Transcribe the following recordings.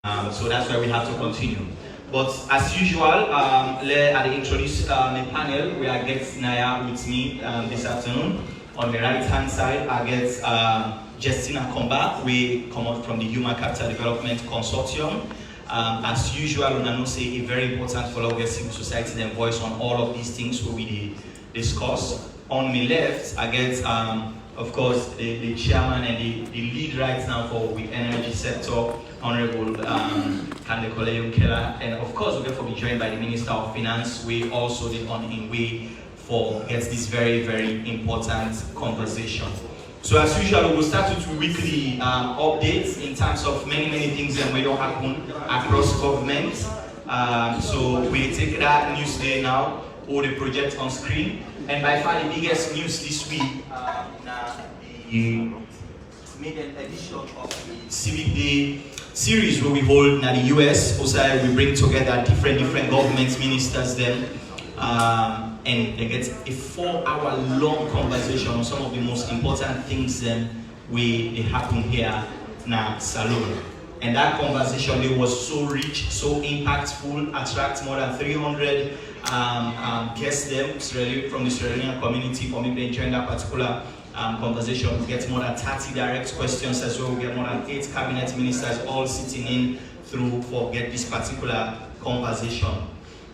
So that's why we have to continue. But as usual, let me introduce my panel. We are get Naya with me this afternoon. On the right hand side, I get Justina Komba. We come out from the Human Capital Development Consortium. As usual, we know say a very important for our civil society then voice on all of these things where we discuss. On my left, I get of course the chairman and the lead right now for the energy sector, Honorable Kandeh Kolleh Yumkella, and of course we therefore be joined by the Minister of Finance. We also did on in way for get this very important conversation. So as usual, we will start with weekly updates in terms of many things that will happen across government. So we take that news day now, all the projects on screen, and by far the biggest news this week, we made an edition of the Civic Day series where we hold in the US. Also, we bring together different government ministers then. And they get a 4-hour long conversation on some of the most important things they happen here in Salone. And that conversation was so rich, so impactful, attract more than 300 guests from the Sierra Leone community for me to join that particular conversation. We get more than 30 direct questions as well. We get more than 8 cabinet ministers all sitting in through for get this particular conversation.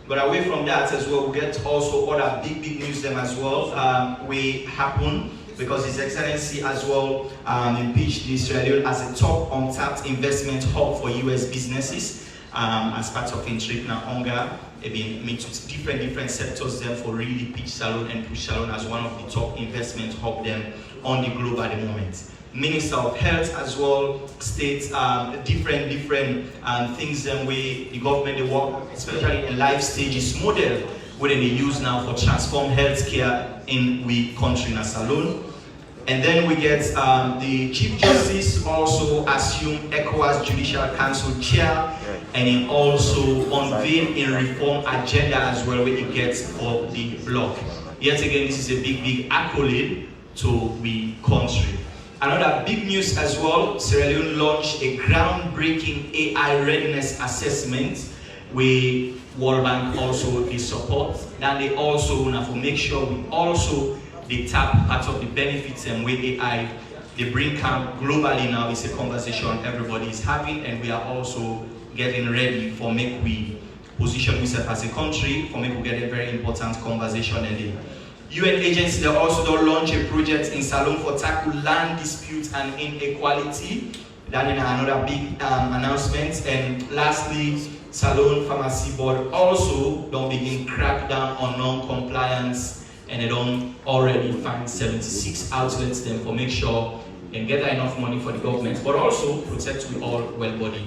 But away from that as well, we get also other big news them as well. We happen because His Excellency as well impeached Israel as a top untapped investment hub for US businesses as part of a trip now hunger. They've been meet with different sectors there for really pitch Salone and push Salone as one of the top investment hub them on the globe at the moment. Minister of Health as well states different things and way the government they work, especially in life stages model where they use now for transform healthcare in we country in Salone. And then we get the Chief Justice also assume ECOWAS Judicial Council chair, and he also unveiled a reform agenda as well where it gets for the bloc. Yet again, this is a big accolade to the country. Another big news as well, Sierra Leone launched a groundbreaking AI readiness assessment where World Bank also they support. Then they also want to make sure we also they tap part of the benefits and where AI they bring camp globally now. It's a conversation everybody is having, and we are also getting ready for make we position ourselves as a country for make we get a very important conversation in the UN agency. They also don't launch a project in Salone for tackle land disputes and inequality. That is another big announcement. And lastly, Salone Pharmacy Board also don't begin crack down on non-compliance, and they don't already find 76 outlets then for make sure and get enough money for the government, but also protect we all well-body.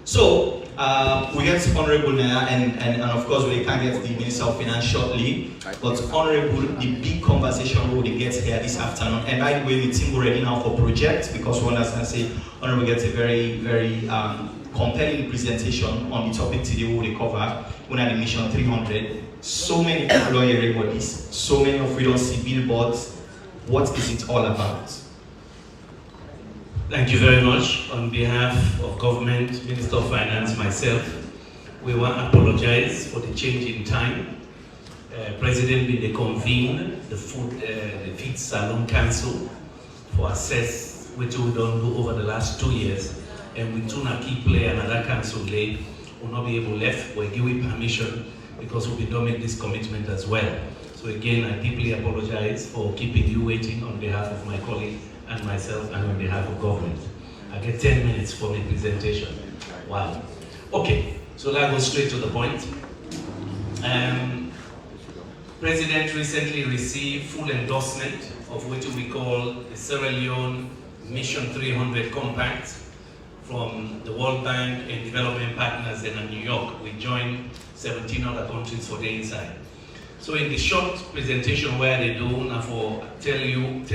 So we get Honorable Naya, and of course we can get the Minister of Finance shortly. But Honorable, the big conversation we will get here this afternoon. And by the way, the team ready now for project because we understand say Honorable gets a very compelling presentation on the topic today we will cover. We are the Mission 300. So many people are hearing about this. So many of we don't see billboards. What is it all about? Thank you very much. On behalf of government, Minister of Finance, myself, we want to apologize for the change in time. President will convene the Fifth Salone Council for assess which we don't do over the last 2 years, and we do not keep play another council late. Will not be able left. We'll give you permission because we don't make this commitment as well. So again, I deeply apologize for keeping you waiting on behalf of my colleague and myself and on behalf of government. I get 10 minutes for my presentation. Wow. Okay, so let's go straight to the point. President recently received full endorsement of what we call the Sierra Leone Mission 300 Compact from the World Bank and development partners in New York. We joined 17 other countries for the inside. So in the short presentation where they do now for tell you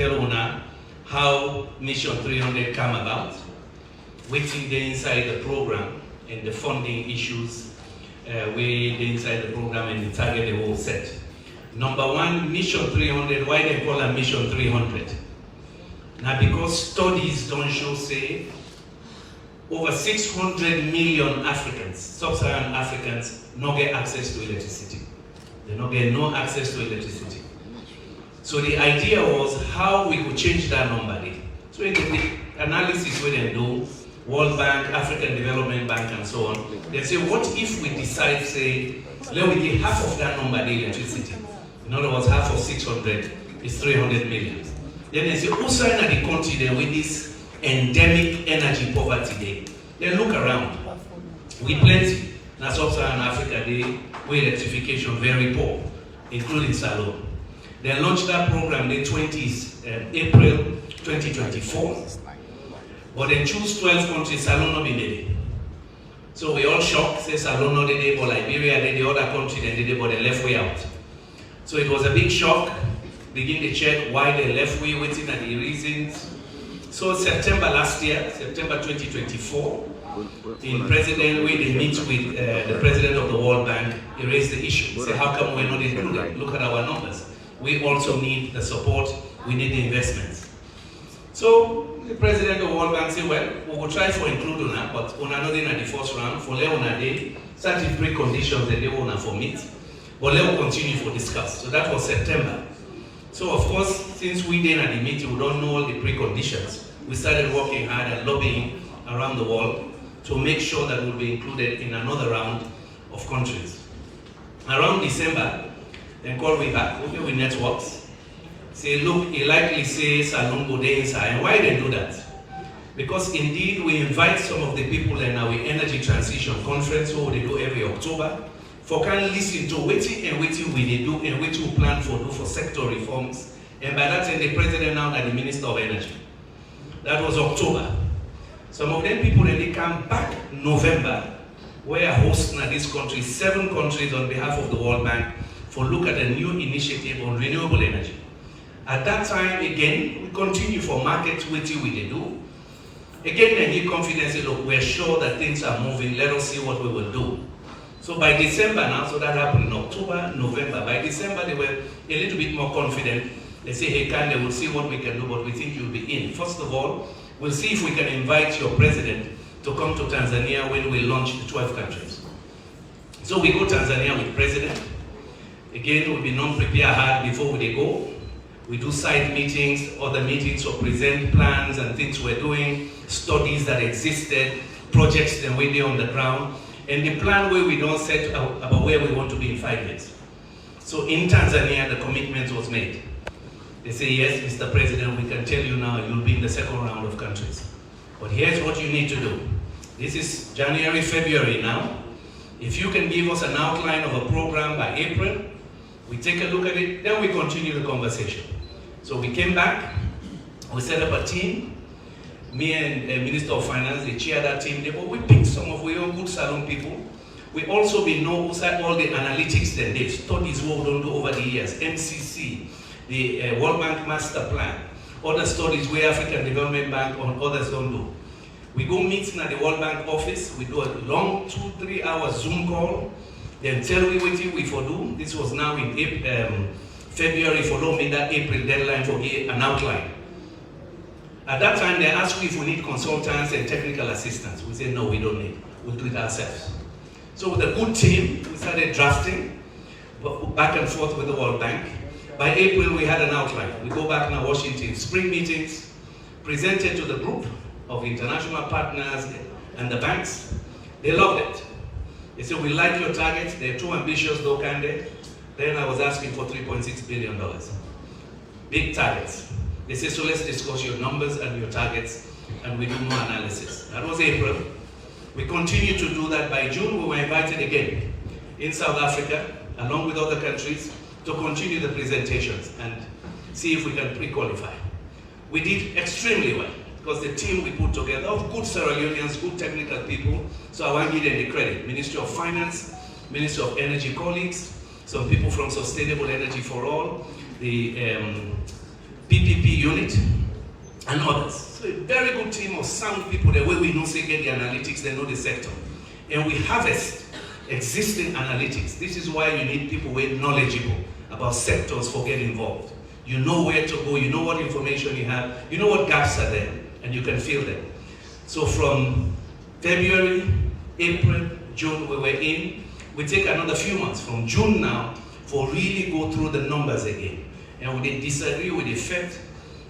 how Mission 300 came about, waiting the inside the program and the funding issues we the inside the program and the target they will set. Number one, Mission 300, why they call it Mission 300? Now because studies don't show say over 600 million Africans, sub-Saharan Africans, not get access to electricity. They not get no access to electricity. So the idea was how we could change that number. So in the analysis we then do, World Bank, African Development Bank, and so on, they say, what if we decide, say, let me give half of that number the electricity? In other words, half of 600 is 300 million. Then they say, who sign at the country there with this endemic energy poverty there? Then look around. We plenty. Now sub-Saharan Africa, where electrification very poor, including Salone. They launched that program the 20th April 2024. But they choose 12 countries, Salone not be there. So we all shocked, say Salone not there, but Liberia did, the other country they did it, but they left way out. So it was a big shock, begin to check why they left way, waiting at the reasons. So September last year, September 2024, in President, we did meet with the President of the World Bank, he raised the issue. Say, how come we're not included? Look at our numbers. We also need the support, we need the investments. So the President of the World Bank said, well, we will try for include that, but we are not in the first round. For Leone, they certain preconditions that they want for meet. But let us continue for discuss. So that was September. So of course, since we didn't at the meeting, we don't know all the preconditions. We started working hard and lobbying around the world to make sure that we'll be included in another round of countries. Around December, then call me back, okay, with networks. Say, look, he likely says Salone go there inside. And why they do that? Because indeed we invite some of the people in our energy transition conference, what they do every October, for can listen to what we do and what we plan for do for sector reforms. And by that time, the president now and the Minister of Energy. That was October. Some of them people, then they come back November, where hosting at this country, 7 countries on behalf of the World Bank, for look at a new initiative on renewable energy. At that time, again, we continue for markets with we do. Again, they give confidence, say, look, we're sure that things are moving, let us see what we will do. So by December now, so that happened in October, November. By December, they were a little bit more confident. They say, hey, Kandeh, we'll see what we can do, but we think you'll be in. First of all, we'll see if we can invite your president to come to Tanzania when we launch the 12 countries. So we go Tanzania with president. Again, we'll be non-prepare hard before we go. We do side meetings, other meetings, or present plans and things we're doing, studies that existed, projects that we're there on the ground, and the plan where we don't set about where we want to be in 5 years. So in Tanzania, the commitment was made. They say, yes, Mr. President, we can tell you now you'll be in the second round of countries. But here's what you need to do. This is January, February now. If you can give us an outline of a program by April, we take a look at it, then we continue the conversation. So we came back, we set up a team. Me and Minister of Finance, they chair that team. We picked some of our own good Salone people. We also know all the analytics that they've studies what we don't do over the years, MCC, the World Bank Master Plan, other studies where African Development Bank and others don't do. We go meeting at the World Bank office, we do a long 2-3 hour Zoom call, then tell we what we for do. This was now in February, follow me that April deadline for an outline. At that time, they asked me if we need consultants and technical assistance. We said, no, we don't need. We'll do it ourselves. So with a good team, we started drafting, back and forth with the World Bank. By April, we had an outline. We go back now Washington, spring meetings, presented to the group of international partners and the banks. They loved it. They said, we like your targets. They're too ambitious, though, Kandeh. Then I was asking for $3.6 billion. Big targets. They said, so let's discuss your numbers and your targets, and we do more analysis. That was April. We continued to do that. By June, we were invited again in South Africa, along with other countries, to continue the presentations and see if we can pre-qualify. We did extremely well, because the team we put together of good Sierra Leoneans, good technical people, so I want to give them the credit. Ministry of Finance, Ministry of Energy colleagues, some people from Sustainable Energy for All, the PPP unit, and others. So a very good team of sound people, the way we know say get the analytics, they know the sector. And we harvest existing analytics. This is why you need people who are knowledgeable about sectors for getting involved. You know where to go, you know what information you have, you know what gaps are there, and you can fill them. So from February, April, June we were in. We take another few months from June now for really go through the numbers again. And we disagree with the effect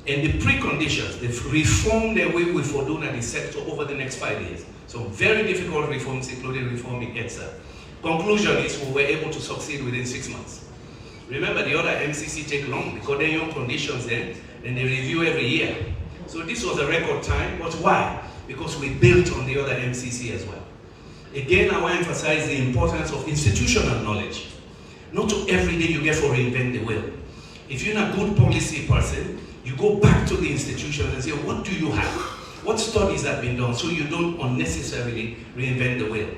and the preconditions, the reform the way we for doing the sector over the next 5 years. So very difficult reforms, including reforming EDSA. Conclusion is we were able to succeed within 6 months. Remember the other MCC take long because they own conditions then, and they review every year. So this was a record time, but why? Because we built on the other MCC as well. Again, I want to emphasize the importance of institutional knowledge. Not to every day you get for reinvent the wheel. If you're not a good policy person, you go back to the institutions and say, what do you have? What studies have been done so you don't unnecessarily reinvent the wheel?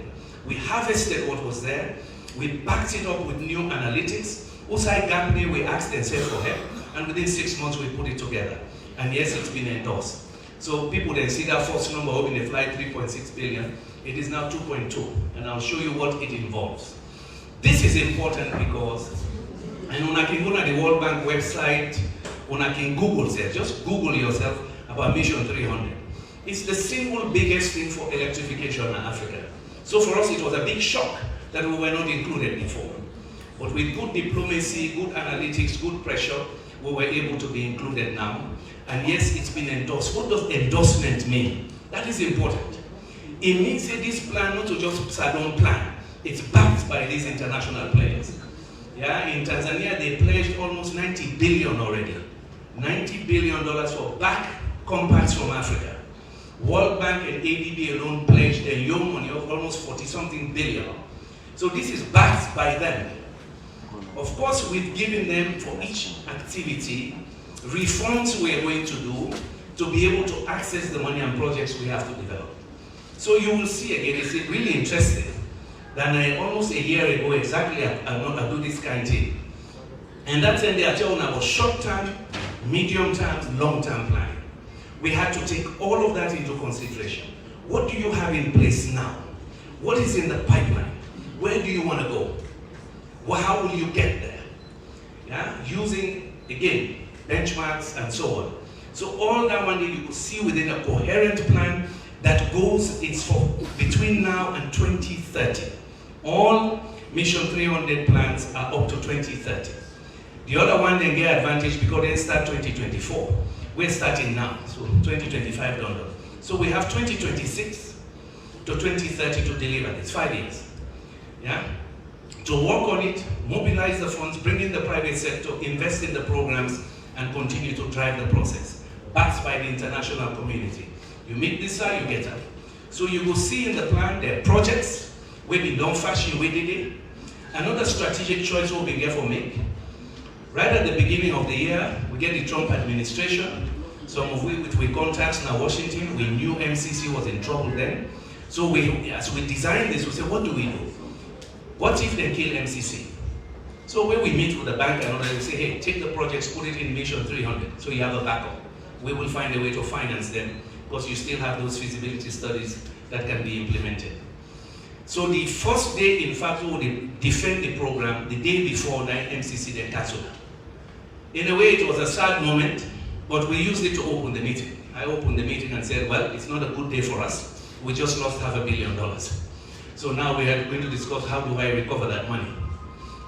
We harvested what was there, we backed it up with new analytics. Usai Gambia, we asked and said for help, and within 6 months we put it together. And yes, it's been endorsed. So people then see that first number up in the flight 3.6 billion, it is now 2.2, and I'll show you what it involves. This is important because, and when I can go to the World Bank website, when I can Google it, just Google yourself about Mission 300. It's the single biggest thing for electrification in Africa. So for us, it was a big shock that we were not included before. But with good diplomacy, good analytics, good pressure, we were able to be included now. And yes, it's been endorsed. What does endorsement mean? That is important. It means that this plan, not to just Sadon plan, it's backed by these international players. Yeah, in Tanzania, they pledged almost 90 billion already. $90 billion for back compacts from Africa. World Bank and ADB alone pledged their young money of almost 40-something billion. So this is backed by them. Of course, we've given them for each activity reforms we are going to do to be able to access the money and projects we have to develop. So you will see again, it's really interesting that almost a year ago exactly I do this kind of thing. And that's when they are telling about short-term, medium-term, long-term planning. We had to take all of that into consideration. What do you have in place now? What is in the pipeline? Where do you want to go? Well, how will you get there? Yeah? Using, again, benchmarks and so on. So all that one day you could see within a coherent plan that goes, it's for between now and 2030. All Mission 300 plans are up to 2030. The other one then get advantage because they start 2024. We're starting now, so 2025 done. So we have 2026 to 2030 to deliver this, 5 years. Yeah? To work on it, mobilize the funds, bring in the private sector, invest in the programs, and continue to drive the process, backed by the international community. You meet this side, you get that. So you will see in the plan there are projects where we don't fashion we did it. Another strategic choice we'll be careful make. Right at the beginning of the year, we get the Trump administration. Some of which we contacts in Washington. We knew MCC was in trouble then. So as we designed this, we said, what do we do? What if they kill MCC? So when we meet with the bank and others, we say, hey, take the projects, put it in Mission 300, so you have a backup. We will find a way to finance them because you still have those feasibility studies that can be implemented. So the first day, in fact, we would defend the program the day before the MCC then canceled. In a way, it was a sad moment, but we used it to open the meeting. I opened the meeting and said, well, it's not a good day for us. We just lost $500 million. So now we are going to discuss how do I recover that money.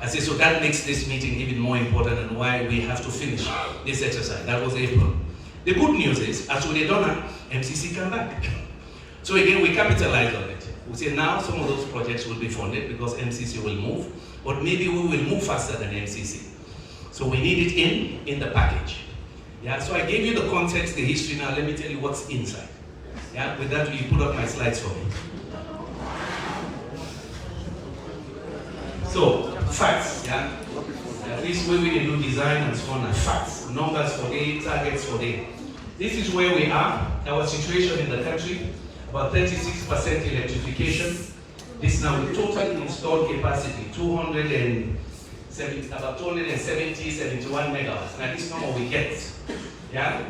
I said, so that makes this meeting even more important and why we have to finish this exercise. That was April. The good news is, as we done, MCC came back. So again, we capitalized on it. We say now some of those projects will be funded because MCC will move, but maybe we will move faster than MCC. So we need it in the package. Yeah, so I gave you the context, the history. Now let me tell you what's inside. Yeah, with that, you put up my slides for me. So, facts, yeah? At least when we do design and so on, and facts, numbers for day, targets for day. This is where we are, our situation in the country, about 36% electrification. This now with total installed capacity, about 71 megawatts. Now this number we get, yeah?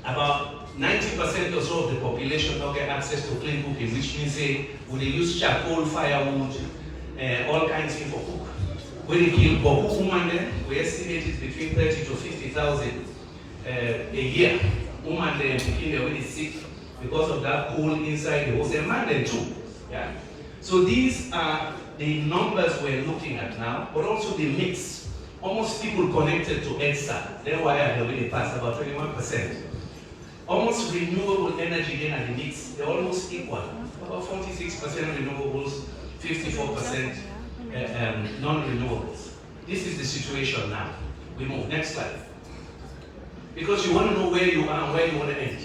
About 90% or so of the population don't get access to clean cooking, which means they use charcoal, firewood, all kinds of things for cook. When they kill Boku women, we estimate it's between 30 to 50,000 a year. Women when it's sick, because of that coal inside the wholesale market too. Yeah? So these are the numbers we're looking at now, but also the mix. Almost people connected to EDSA, their wire have already passed about 21%. Almost renewable energy in the mix, they're almost equal. About 46% renewables, 54% non-renewables. This is the situation now. We move, next slide. Because you want to know where you are and where you want to end.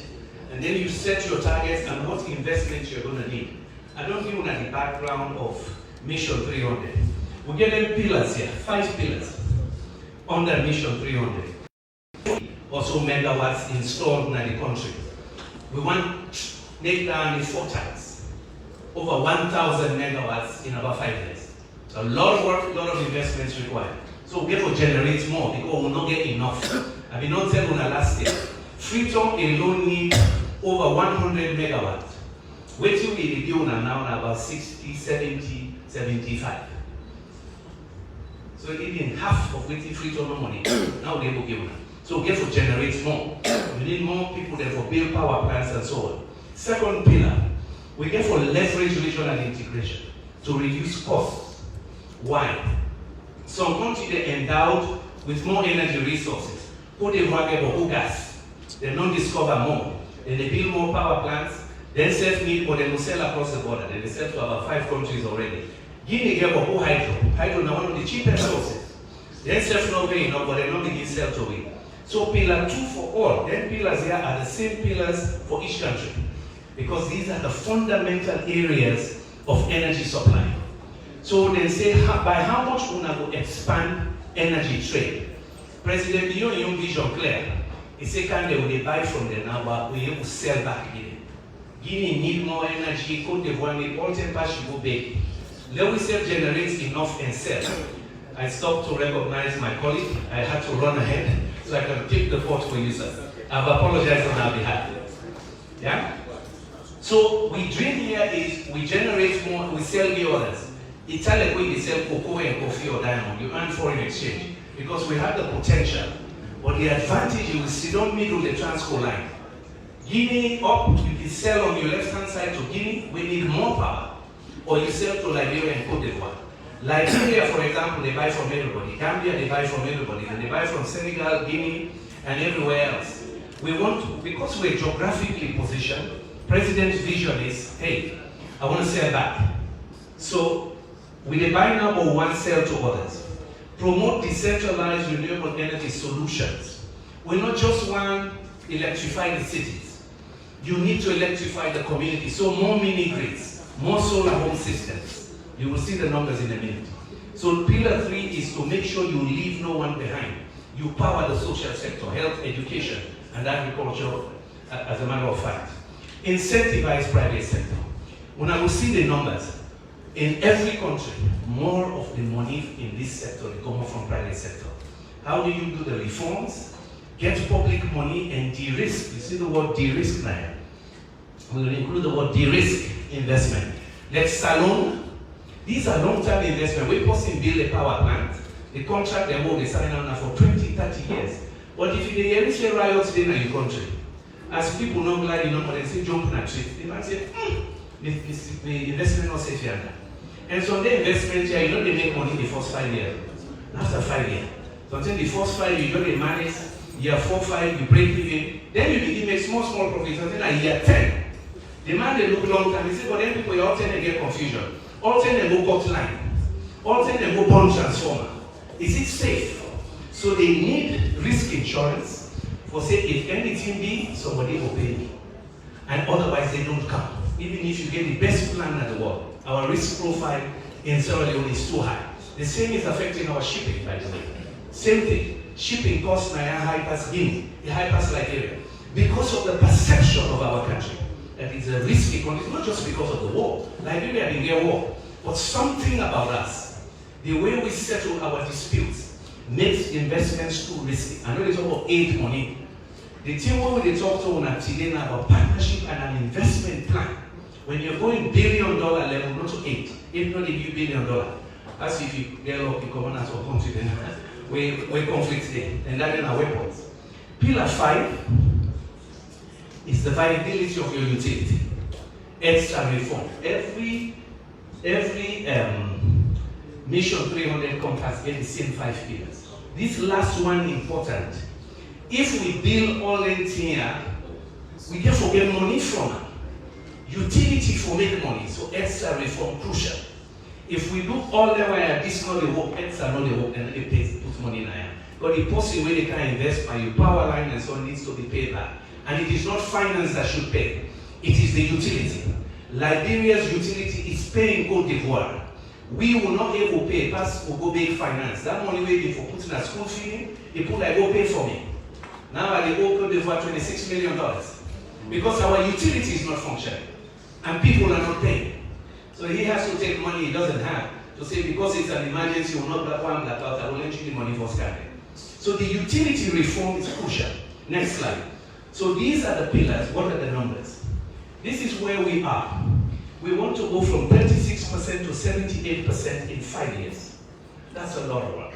And then you set your targets and what investments you're going to need. I don't give you the background of Mission 300. We get them pillars here, 5 pillars under Mission 300. Also megawatts installed in the country. We want to make down the 4 times, over 1,000 megawatts in about 5 years. So a lot of work, a lot of investments required. So we have to generate more because we will not get enough. I mean, not tell you last year. Freetown alone needs over 100 megawatts. Wait till we do now about 60, 70, 75. So even half of waiting Freetown no money. Now they will give them. So we have to generate more. We need more people that will build power plants and so on. Second pillar, we get for leverage regional integration to reduce costs. Why? Some countries they endowed with more energy resources. Who they work about gas. They don't discover more. Then they build more power plants. Then self-need, or they will sell across the border. Then they sell to about 5 countries already. Guinea get about hydro. Hydro is one of the cheapest sources. Then self-not pay enough, but they don't begin sell to it. So pillar 2 for all. Then pillars here are the same pillars for each country. Because these are the fundamental areas of energy supply. So they say, by how much we will expand energy trade? President Leone Young vision clear. He said, Kandeh, when they buy from them now, but we will sell back again. Guinea need more energy, Cote d'Ivoire need all 10 should go big. Let we self-generate enough and sell. I stopped to recognize my colleague. I had to run ahead so I can take the port for you, sir. I've apologized on our behalf. Yeah? So we dream here is we generate more, we sell the others. Italy, we sell cocoa and coffee or diamond, you earn foreign exchange because we have the potential. But the advantage is we sit on middle of the Transco line. Guinea up, you can sell on your left-hand side to Guinea, we need more power. Or you sell to Liberia and Cote d'Ivoire. Liberia, for example, they buy from everybody. Gambia, they buy from everybody. And they buy from Senegal, Guinea, and everywhere else. We want to, because we're geographically positioned, President's vision is, hey, I want to sell back. So, with the buy now or one sell to others. Promote decentralized renewable energy solutions. We not just want to electrify the cities. You need to electrify the community. So more mini grids, more solar home systems. You will see the numbers in a minute. So pillar 3 is to make sure you leave no one behind. You power the social sector, health, education, and agriculture as a matter of fact. Incentivize private sector. When I will see the numbers, in every country, more of the money in this sector will come from private sector. How do you do the reforms? Get public money and de-risk. You see the word de-risk now. We will include the word de-risk investment. Let's salon. These are long-term investment. We person build a power plant. The contract they hold, they sign on for 20, 30 years. But if you hear say riots in your country, as people not glad, they say jump in a tree. They might say, the investment not safe here. And so the investment here, they make money the first 5 years. After 5 years. So until the first 5 years, you manage. Year 4, 5, you break even. Then you begin make small profits until year 10. The man they look long time. They say, but then people all 10 they get confusion. All 10 they go cut line. All 10 they go burn transformer. Is it safe? So they need risk insurance for say if anything be, somebody will pay me. And otherwise they don't come. Even if you get the best plan in the world, our risk profile in Sierra Leone is too high. The same is affecting our shipping, by the way. Same thing. Shipping costs now high past Guinea, high past Liberia, because of the perception of our country that it's a risky country, not just because of the war. Liberia didn't get war, but something about us, the way we settle our disputes, makes investments too risky. I know they talk about aid money. The thing where they talk to us today now about partnership and an investment plan. When you're going $1 billion level, not to 8 not give you $1 billion. As if you get lucky, come out of country, then we conflict there, and that in our weapons. Pillar 5 is the viability of your utility. EDSA reform. Every Mission 300 compass get the same 5 pillars. This last one important. If we build all in here, we can forget money from it. Utility for make money, so EDSA reform crucial. If we do all the way, this not the work, EDSA not the work, then they put money in there. But the person where they can invest by your power line and so on needs to be paid back. And it is not finance that should pay. It is the utility. Liberia's utility is paying Cote d'Ivoire. We will not able to pay, pass will go pay finance. That money waiting for putting a school fee, they put like go pay for me. Now I owe Cote d'Ivoire $26 million. Because our utility is not functioning. And people are not paying. So he has to take money he doesn't have to say because it's an emergency, will not black one black out, I will lend you the money for scanning. So the utility reform is crucial. Next slide. So these are the pillars. What are the numbers? This is where we are. We want to go from 36% to 78% in 5 years. That's a lot of work.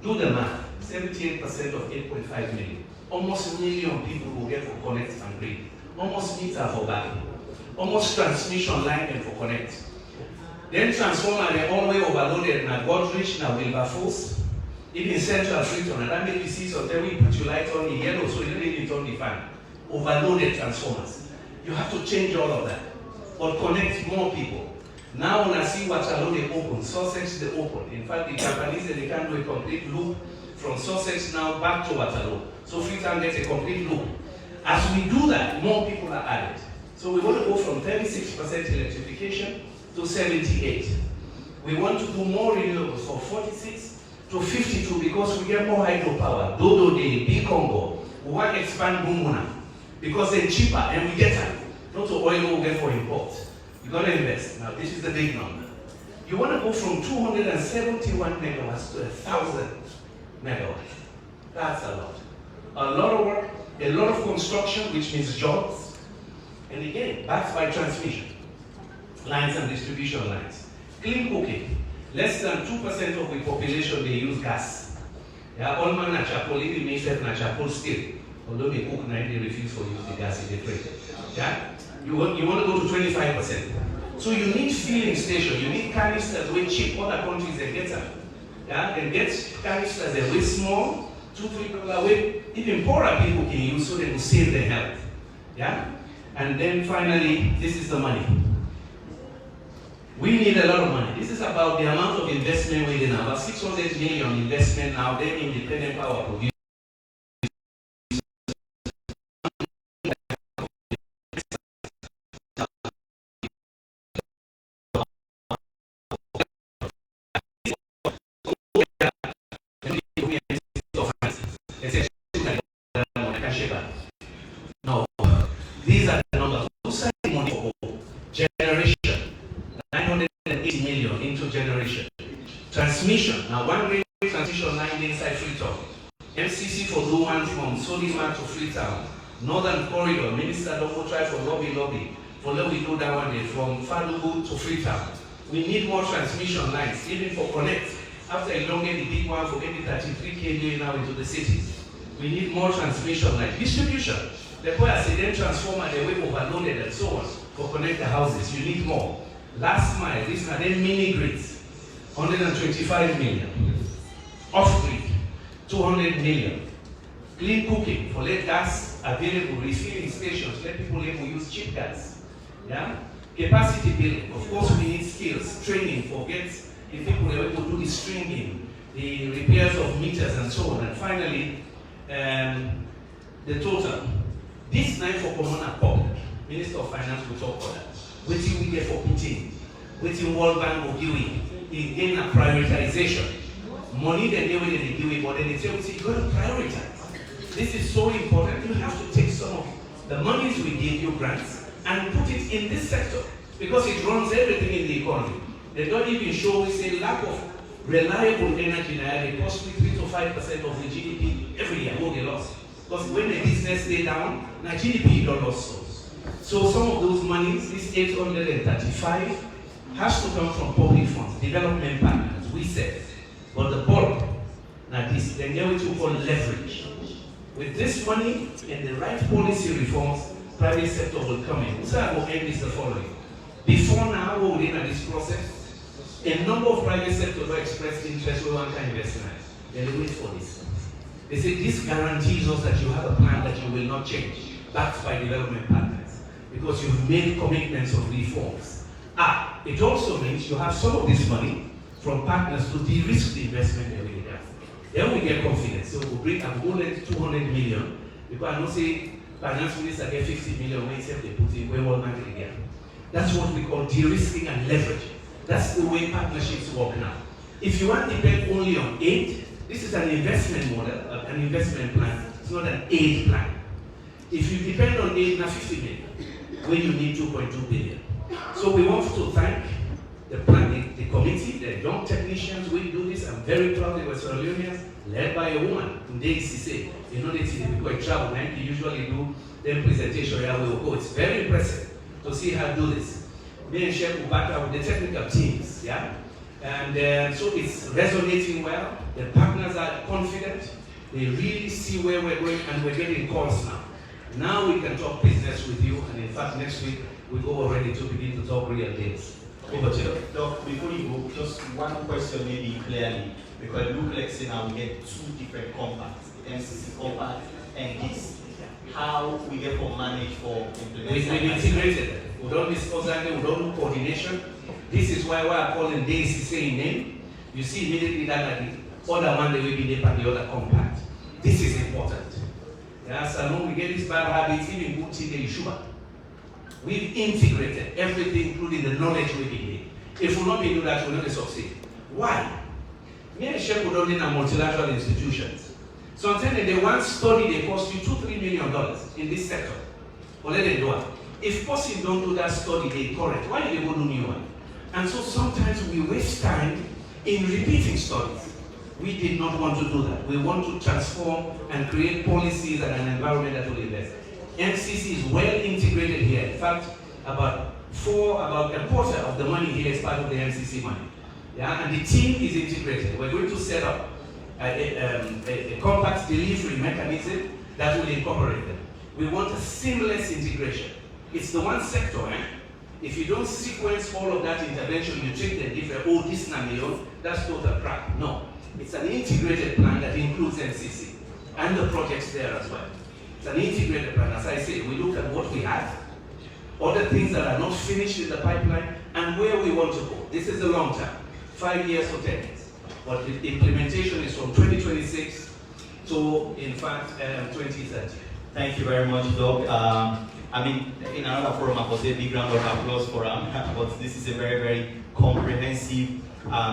Do the math. 78% of 8.5 million. Almost a million people will get for connect and grid. Almost meter for back. Almost transmission line and for connect. Then transformer, they're all way overloaded. Now Godrich, now Wilberforce. Even Central Freetown, and that make you see something we put your light on the yellow, so you don't need it on the fan. Overloaded transformers. You have to change all of that. Or connect more people. Now when I see Waterloo, they open, Sussex, they open. In fact, the Japanese, they can't do a complete loop from Sussex now back to Waterloo. So Freetown gets a complete loop. As we do that, more people are added. So we want to go from 36% electrification to 78. We want to do more renewables from 46 to 52 because we get more hydropower. Dodo Day, B Congo. We want to expand Bumuna because they're cheaper and we get them. Not to oil we get for import. You got to invest. Now this is the big number. You want to go from 271 megawatts to 1,000 megawatts. That's a lot. A lot of work, a lot of construction, which means jobs. And again, backed by transmission lines and distribution lines. Clean cooking. Less than 2% of the population, they use gas. Yeah, all man na chapel, even myself na chapel still. Although they cook now, they refuse to use the gas in the trade. Yeah? You want to go to 25%. So you need filling station, you need canisters way cheap. Other countries they get them. Yeah? They get canisters that way small, $2-3 away. Even poorer people can use so they will save their health. Yeah? And then finally, this is the money. We need a lot of money. This is about the amount of investment we need now. About 600 million investment now, then independent power producer. No, these are the numbers. Who's sending money for generation? 980 million into generation. Transmission. Now, one railway transmission line inside Freetown. MCC for Luan from Solima to Freetown. Northern Corridor. Minister don't try for lobby. For lobby do that one day from Fadugu to Freetown. We need more transmission lines, even for connect. After elongate the big one, forget the 33 kV now into the cities. We need more transmission line. Distribution. The boy has a then transformer, the way overloaded and so on. For connect the houses, you need more. Last mile, these are then mini grids. 125 million. Off-grid, 200 million. Clean cooking, for let gas available, refilling stations, let people able to use cheap gas. Yeah? Capacity building, of course we need skills, training for get the people able to do the stringing, the repairs of meters and so on. And finally, the total. This night for common public, Minister of Finance will talk about that. What do we get for PT? What do World Bank will give it? Again, a prioritization. Money they give it, but then they say, you got to prioritize. This is so important. You have to take some of the monies we give you grants and put it in this sector because it runs everything in the economy. They don't even show, we say, lack of reliable energy now, they cost me 3 to 5% of the GDP every year, will get lost. Because when the business stay down, now GDP don't lose. So some of those monies, this 835, has to come from public funds, development partners, we said. But the bulk, now this, then there we call leverage. With this money and the right policy reforms, private sector will come in. So I will end is the following. Before now, we're in this process, a number of private sectors have expressed interest in one kind of investment. They wait for this. They say this guarantees us that you have a plan that you will not change, backed by development partners, because you've made commitments of reforms. It also means you have some of this money from partners to de-risk the investment that we have. Then we get confidence. So we'll bring a goal at 200 million, because I don't say finance minister get 50 million when they put in where all market again. That's what we call de-risking and leveraging. That's the way partnerships work now. If you want to depend only on aid, this is an investment model, an investment plan. It's not an aid plan. If you depend on aid, now 50 million, where you need 2.2 billion. So we want to thank the committee, the young technicians who do this. I'm very proud they were Sierra Leoneans, led by a woman, Kandeh Kolleh. You know, they people travel, and they usually do their presentation. Yeah, we will go. It's very impressive to see her do this. Me and Chef Ubaka with the technical teams, yeah? And so it's resonating well. The partners are confident. They really see where we're going, and we're getting calls now. Now we can talk business with you, and in fact, next week, we go already to begin to talk real deals. Over to you. Doc, before you go, just one question maybe clearly, because it looks like say now we get two different compacts, the MCC compact and this. How we get for manage for implementation? We've integrated. We don't discuss anything, we don't do coordination. This is why I call them DCC in name. You see immediately that the other one they will be there and the other compact. This is important. Yeah, so we get this bad habit, even good in the Yeshua. We've integrated everything, including the knowledge we need. If we not be doing that, we'll not succeed. Why? Me and Chef would in multilateral institutions. Sometimes they want study, they cost you $2-3 million in this sector. But let them do it. If possible, don't do that study, they correct. Why do they go do new one? And so sometimes we waste time in repeating studies. We did not want to do that. We want to transform and create policies and an environment that will invest. MCC is well integrated here. In fact, about a quarter of the money here is part of the MCC money. Yeah, and the team is integrated. We're going to set up a compact delivery mechanism that will incorporate them. We want a seamless integration. It's the one sector, eh? If you don't sequence all of that intervention, you treat them different. Oh, this Namion, that's total crap. No. It's an integrated plan that includes MCC and the projects there as well. It's an integrated plan. As I say, we look at what we have, other things that are not finished in the pipeline, and where we want to go. This is the long term, 5 years or 10 years. But the implementation is from 2026 to, in fact, 2030. Thank you very much, Doc. I mean, in another forum, I could say a big round of applause for but this is a very, very comprehensive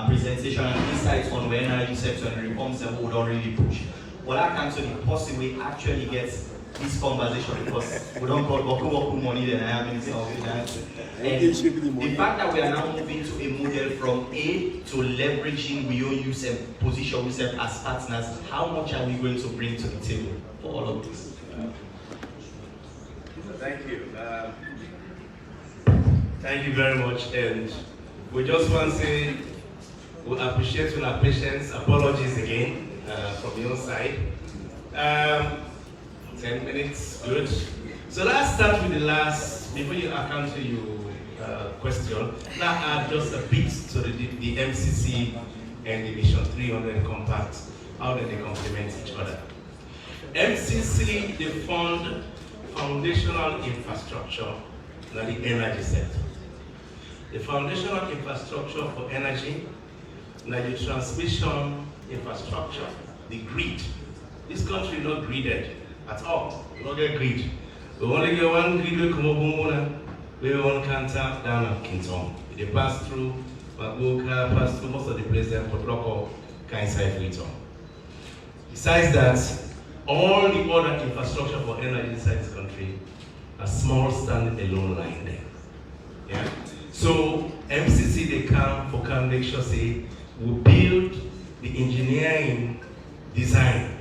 presentation and insights on where energy sector and reforms that we would already push. But I can't say the possible way actually gets this conversation, because we don't call Boku money then I have Minister of Finance. And the fact that we are now moving to a model from aid to leveraging we all use and position ourselves as partners, how much are we going to bring to the table for all of this? Thank you. Thank you very much. And we just want to say we appreciate your patience. Apologies again from your side. 10 minutes, good. So let's start with the last, before you come to your question, now add just a bit to the MCC and the Mission 300 compact, how do they complement each other. MCC, they fund foundational infrastructure in the energy sector. The foundational infrastructure for energy, like the transmission infrastructure, the grid. This country is not gridded at all. We don't get grid. We only get one grid we come up we one Kanta down at Kinton. They pass through Magoka, pass through most of the places in Port Loco, Kainsai Freetown. Besides that, all the other infrastructure for energy inside this country are small stand-alone line there. Yeah? So MCC they come for make sure say we build the engineering design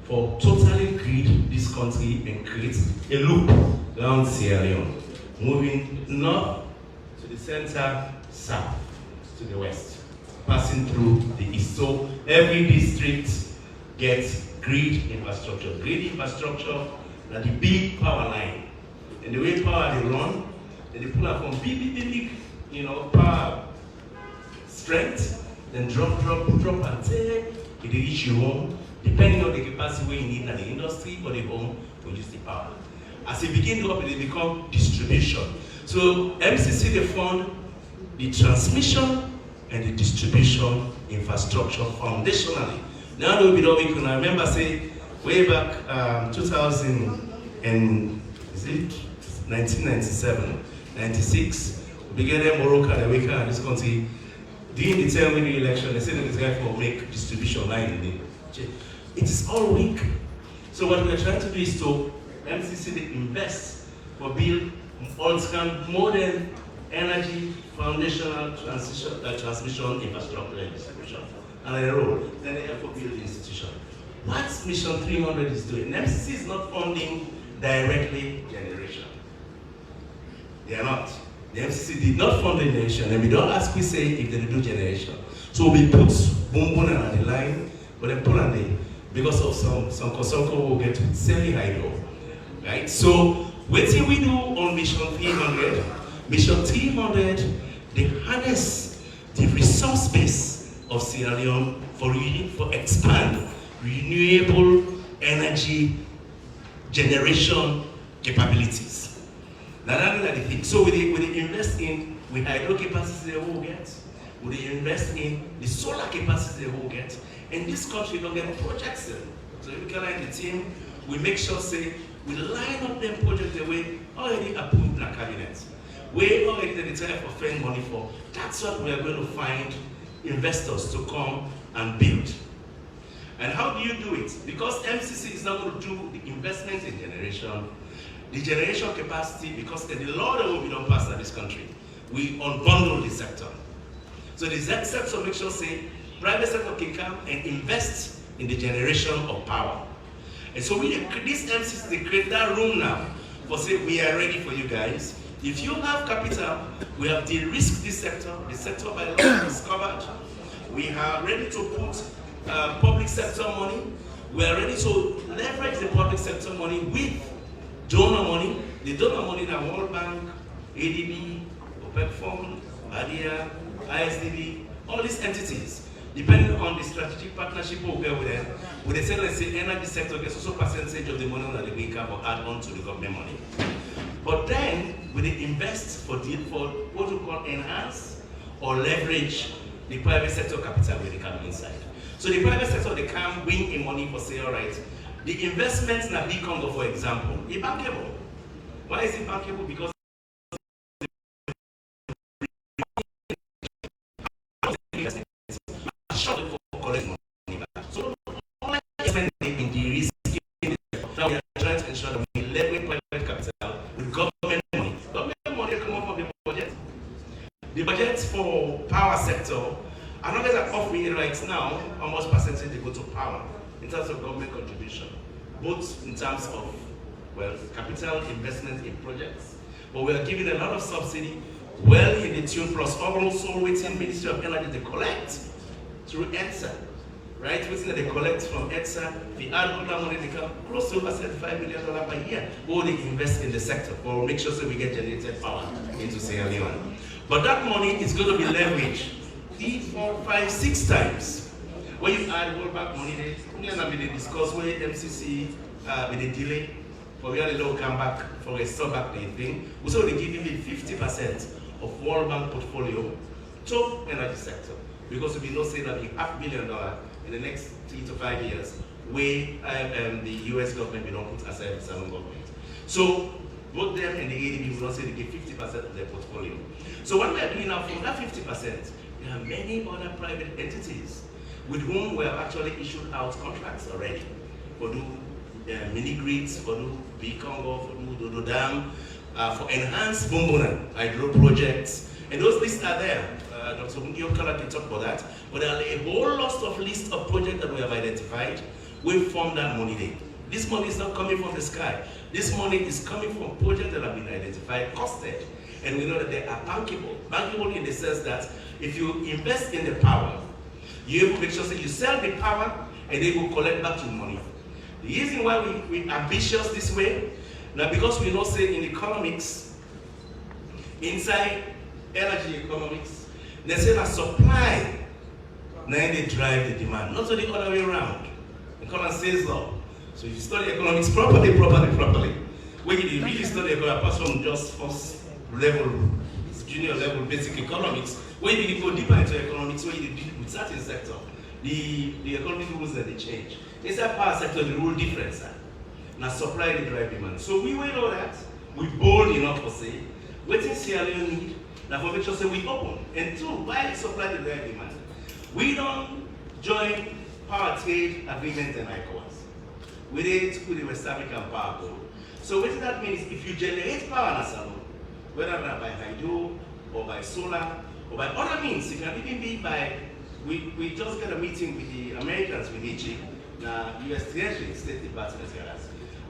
for totally grid this country and create a loop around Sierra Leone, moving north to the center, south to the west, passing through the east. So every district get grid infrastructure. Grid infrastructure na the big power line. And the way power they run, they pull up from big, power strength, then drop until it reach your home, depending on the capacity where you need at the industry or the home to use the power. As it begins to up, it become distribution. So MCC they fund the transmission and the distribution infrastructure foundationally. Now we can remember say way back 1997, 96, we began in Morocco and we can this country. During the term winning election, they said that this guy will make distribution line in it. It is all weak. So what we're trying to do is to MCC they invest for build modern energy foundational transmission infrastructure and distribution. And a role, then they have to build the institution. What Mission 300 is doing, MCC is not funding directly generation. They are not. The MCC did not fund the generation, and we don't ask, we say if they do generation. So we put boom on the line, but then put on the, because of some Kosoko will get semi-hydro, right? So what do we do on Mission 300? Mission 300, they harness the resource base of Sierra Leone for expand renewable energy generation capabilities. Now that's the thing. So we invest in hydro capacity they will get. We invest in the solar capacity they will get. And this country don't get projects them. So Yumkella and the team, we make sure say we line up them projects the way already approved in our cabinet. We already decided for spend money for. That's what we are going to find investors to come and build. And how do you do it? Because MCC is not going to do the investment in generation, the generation capacity, because the law that will be done past in this country, we unbundle the sector. So the sector makes sure say private sector can come and invest in the generation of power. And so this MCC, they create that room now for say we are ready for you guys. If you have capital, we have de-risked this sector. The sector by law is covered. We are ready to put public sector money. We are ready to leverage the public sector money with donor money. The donor money are World Bank, ADB, OPEC Fund, ADIA, ISDB, all these entities. Depending on the strategic partnership we have with them, we say, let's say, energy sector gets also percentage of the money that they make up or add on to the government money. But then, we invest for what we call enhance or leverage the private sector capital with the come inside. So the private sector, they can win in money for say, all right, the investments in a big Congo, for example, is bankable. Why is it bankable? Because so all investment they've been de-risking. Now we are trying to ensure that we leverage private capital with government money. Government money come up from the budget. The budget for power sector, as long as I'm offering right now, how much percentage they go to power in terms of government contribution, both in terms of capital investment in projects, but we are giving a lot of subsidy, well in the tune plus also waiting Ministry of Energy to collect through EDSA, right? Waiting that they collect from EDSA, we add all that money, they come close to over $75 million per year, or they invest in the sector, or make sure that we get generated power into Sierra Leone. But that money is going to be leveraged 3, 4, 5, 6 times. When you add World Bank money, they discuss where MCC with a delay, but we only don't come back for a stop back the thing. We say they give me 50% of World Bank portfolio to energy sector. Because we know say that we $500 million in the next 3 to 5 years, where the US government will not put aside the Salon government. So both them and the ADB will not say they give 50% of their portfolio. So what we are doing now, from that 50%, there are many other private entities with whom we have actually issued out contracts already for do mini grids, for do big Congo, for do Dodo Dam, for enhanced Bombona hydro projects, and those lists are there. Dr. Yumkella can talk about that, but there are a whole lot of lists of projects that we have identified. We form that money there. This money is not coming from the sky. This money is coming from projects that have been identified, costed, and we know that they are bankable. Bankable in the sense that if you invest in the power, you have to make sure that you sell the power, and they will collect back the money. The reason why we ambitious this way, now because we know say in economics, inside energy economics, they say that supply now they drive the demand, not the other way around. Economics says law. So if you study economics properly, when you really study economics, apart from just first level, junior level basic economics, when you go deeper into economics, when you deal with certain sector, the economic rules that they change. Inside power sector, the rule different, sir. Now supply the drive demand. So we will know that, we bold enough to say, waiting Sierra Leone need, now for make sure say we open. And two, why supply the drive demand? We don't join power trade agreement and ECOWAS. We didn't put the West African power code. So what that means is if you generate power in a salon, whether by hydro or by solar or by other means, it can even be by, we just got a meeting with the Americans with EG, the US Treasury, State Department,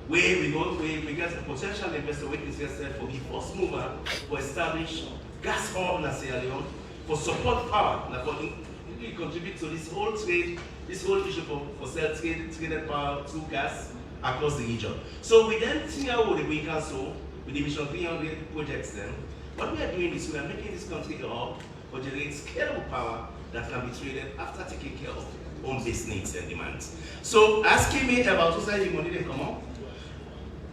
where we get a potential investor waiting for the first mover for establish gas hub in Sierra Leone for support power, we contribute to this whole trade, this whole issue for traded power through gas across the region. So we then think out what we can so with the Mission 300 projects then. What we are doing is we are making this country a hub for generating scalable power that can be traded after taking care of home-based needs and demands. So asking me about what's the money they come on,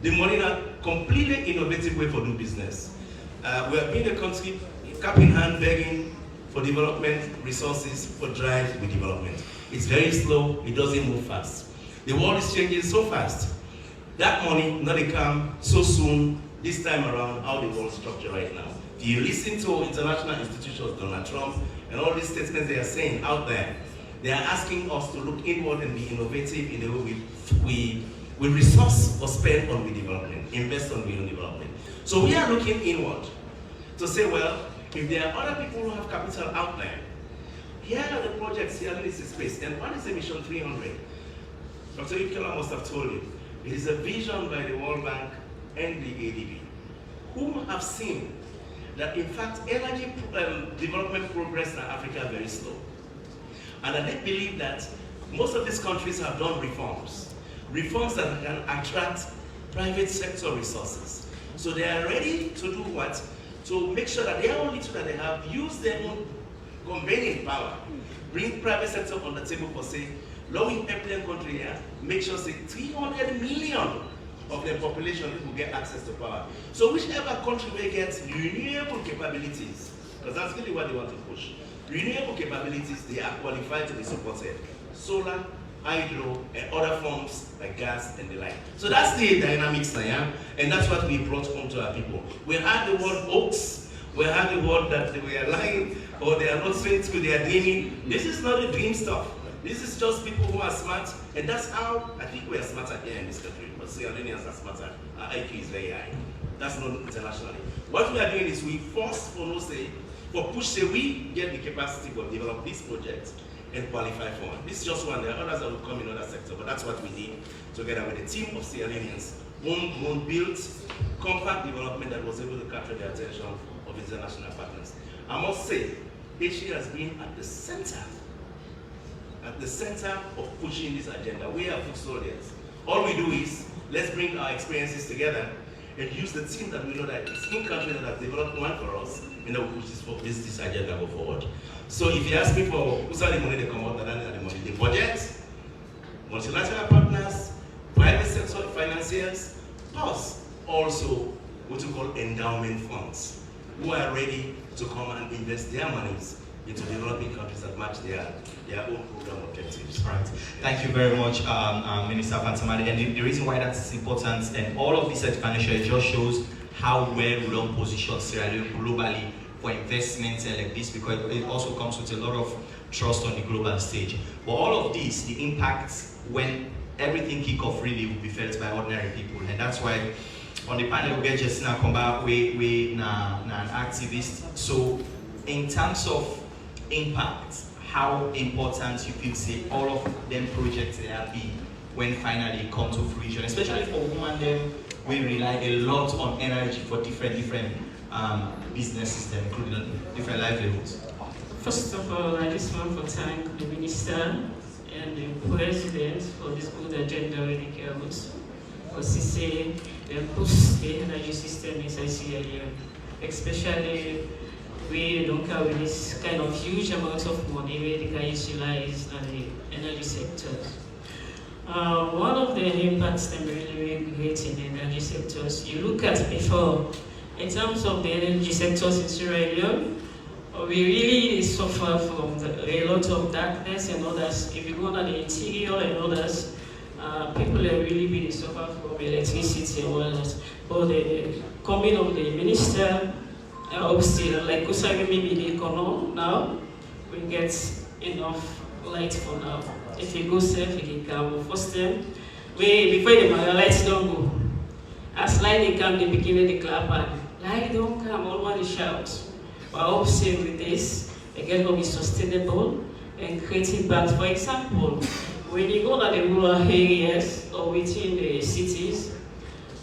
the money is a completely innovative way for doing business. We have been a country cap in hand begging for development resources for drive with development. It's very slow, it doesn't move fast. The world is changing so fast. That money not come so soon this time around how the world structure right now. If you listen to international institutions, Donald Trump, and all these statements they are saying out there, they are asking us to look inward and be innovative in the way we resource or spend on the development, invest on the development. So we are looking inward to say, well, if there are other people who have capital out there, here are the projects here in this space. And what is the Mission 300? Dr. Yumkella must have told you. It is a vision by the World Bank and the ADB, who have seen that in fact energy development progress in Africa is very slow. And that they believe that most of these countries have done reforms that can attract private sector resources. So they are ready to do what? To make sure that they are only so that they have used their own convening power, bring private sector on the table for say, low-income country here, make sure say 300 million of their population will get access to power. So whichever country will get renewable capabilities, because that's really what they want to push, renewable capabilities, they are qualified to be supported. Solar, hydro, and other forms like gas and the like. So that's the dynamics now, and that's what we brought home to our people. We had the word hoax, we had the word that they were lying, or they are not straight to their dreaming. This is not the dream stuff. This is just people who are smart, and that's how I think we are smarter here in this country. But Sierra Leoneans are smarter. Our IQ is very high. That's not internationally. What we are doing is we force for no say, for push say we get the capacity to develop this project and qualify for one. This is just one. There are others that will come in other sectors, but that's what we did together with a team of Sierra Leoneans. One built compact development that was able to capture the attention of international partners. I must say, Asia has been at the center of pushing this agenda. We are foot soldiers. All we do is, let's bring our experiences together and use the team that we know that it's in countries that have developed one for us, and then we'll push this agenda go forward. So if you ask me for who's the money they come out, the money, the budget, multilateral partners, private sector financiers, plus also what we call endowment funds, who are ready to come and invest their monies into developing countries that match their own program objectives. Right. Thank you very much, Minister Fantamadi. And the reason why that's important, and all of this expenditure, it just shows how well we don't position Sierra Leone globally for investments like this, because it also comes with a lot of trust on the global stage. But all of this, the impacts when everything kick off really will be felt by ordinary people, and that's why on the panel we get Justina Komba, we an activist. So in terms of impact, how important you feel say all of them projects they have been when finally come to fruition, especially for women them we rely a lot on energy for different businesses, including different livelihoods. First of all, I just want to thank the minister and the President for this good agenda when he comes. Because he say they push the energy system as I see earlier, especially we don't carry this kind of huge amounts of money where they can utilize the energy sectors. One of the impacts that really great in the energy sectors, you look at before, in terms of the energy sectors in Sierra Leone, we really suffer from a lot of darkness and others. If you go to the interior and others, people are really really suffer from electricity and others. But the coming of the minister, still, like Kusagi maybe the economy now, we get enough light for now. If you go safe, you can come. First time, before the lights don't go. As light they come, they begin to clap and light don't come, all one shout. But I hope with this, again, will be sustainable and creating back. For example, when you go to the rural areas or within the cities,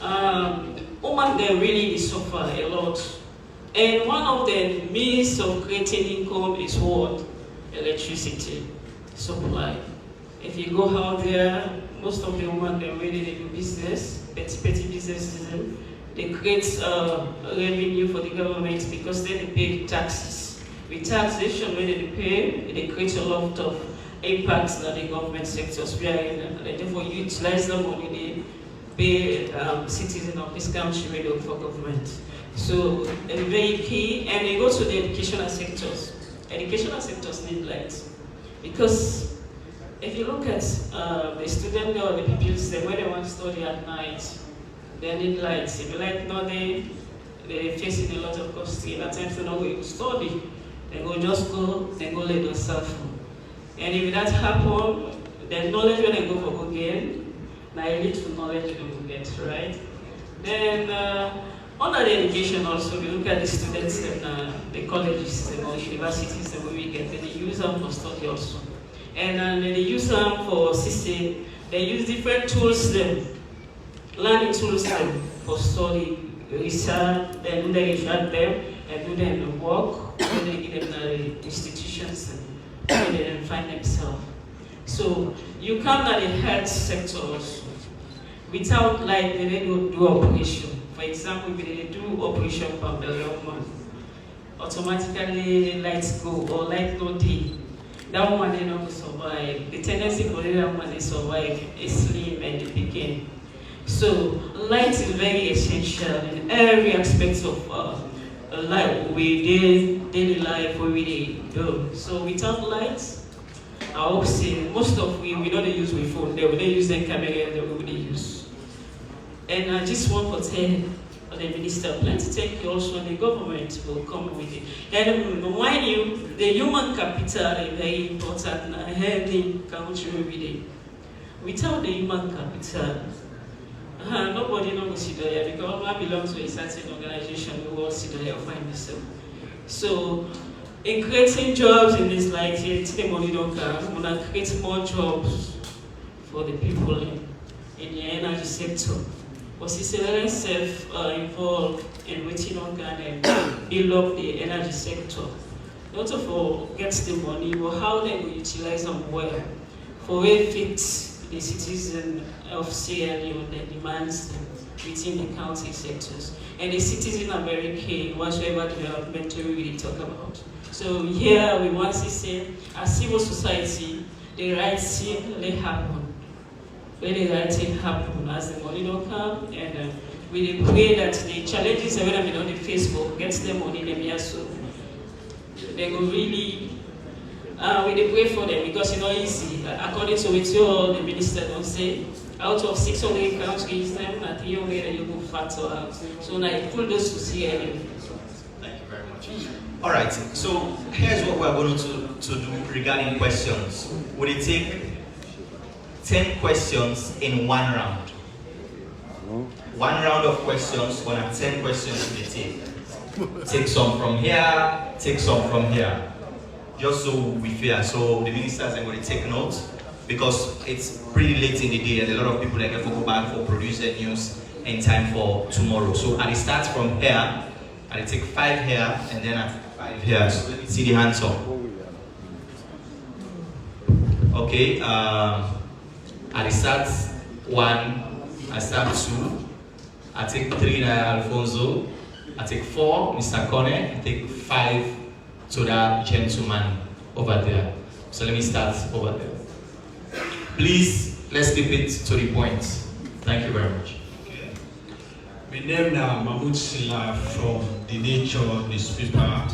women they really suffer a lot. And one of the means of creating income is what? Electricity supply. If you go out there, most of the women they really do business, petty businesses. They create revenue for the government because then they pay taxes. With taxation, when they pay, they create a lot of impacts that the government sectors we are in. And therefore, utilize the money they pay citizens of this country for government. So it's very key. And they go to the educational sectors. Educational sectors need light because if you look at the students or the pupils, when they want to study at night, they need lights. If you like now they're facing a lot of constraints. At times they don't go to study. They go just go, they go let themselves. And if that happens, the knowledge when they go for good gain, now you need to knowledge they will get, right? Then under the education also, we look at the students and the colleges or universities that we get, they use them for study also. And they use them for system, they use different tools then. Learning tools for study, research, then they research them, and do them the work, then they give them the institutions, and they find themselves. So you come to the health sectors without light, they don't do operation. For example, if they do operation from the young man, automatically lights go or light no day. That woman they not survive. The tendency for the young man they survive is slim and they begin. So light is very essential in every aspect of life, daily life, where we do. So without lights, I would say most of we don't use with phone. They will use the camera that we will use. And I just want to tell the minister, plenty thank you also the government will come with it. And mind you, the human capital is very important in a healthy country every day. Without the human capital, nobody knows sit there because I belong to a certain organization who will sit there and find themselves. So, in creating jobs in this life, the money don't come. We want to create more jobs for the people in the energy sector. But CCTV self-involved in waiting on and build up the energy sector. Not for get the money, but how they will utilize them well for where it fits the citizen of Sierra Leone that demands within the county sectors. And the citizen are very key whatever development we really talk about. So here we want to say, as civil society, the right thing will happen. When the right thing happen, as the money don't come, and we pray that the challenges that we on the Facebook gets the money them here so they go really we pray for them because it's not easy. According to what all the minister don't say, out of 600 countries, them at 300 you go factor out. So now you pull those to see anyway. Thank you very much. All right, so here's what we're going to do regarding questions. Would it take 10 questions in one round? One round of questions, one at 10 questions to the team. Take some from here, take some from here. Just so we fair. So the ministers are going to take notes because it's pretty late in the day and a lot of people are going to go back for producer news in time for tomorrow. So I start from here, I take 5 here and then at 5 here. So let me see the hands up. Okay, at the start 1, I start 2, I take 3 Alfonso, I take 4 Mr. Kolleh, I take 5 to that gentleman over there. So let me start over there. Please, let's keep it to the point. Thank you very much. Okay. My name is Mahmoud Silla from the Nature newspaper.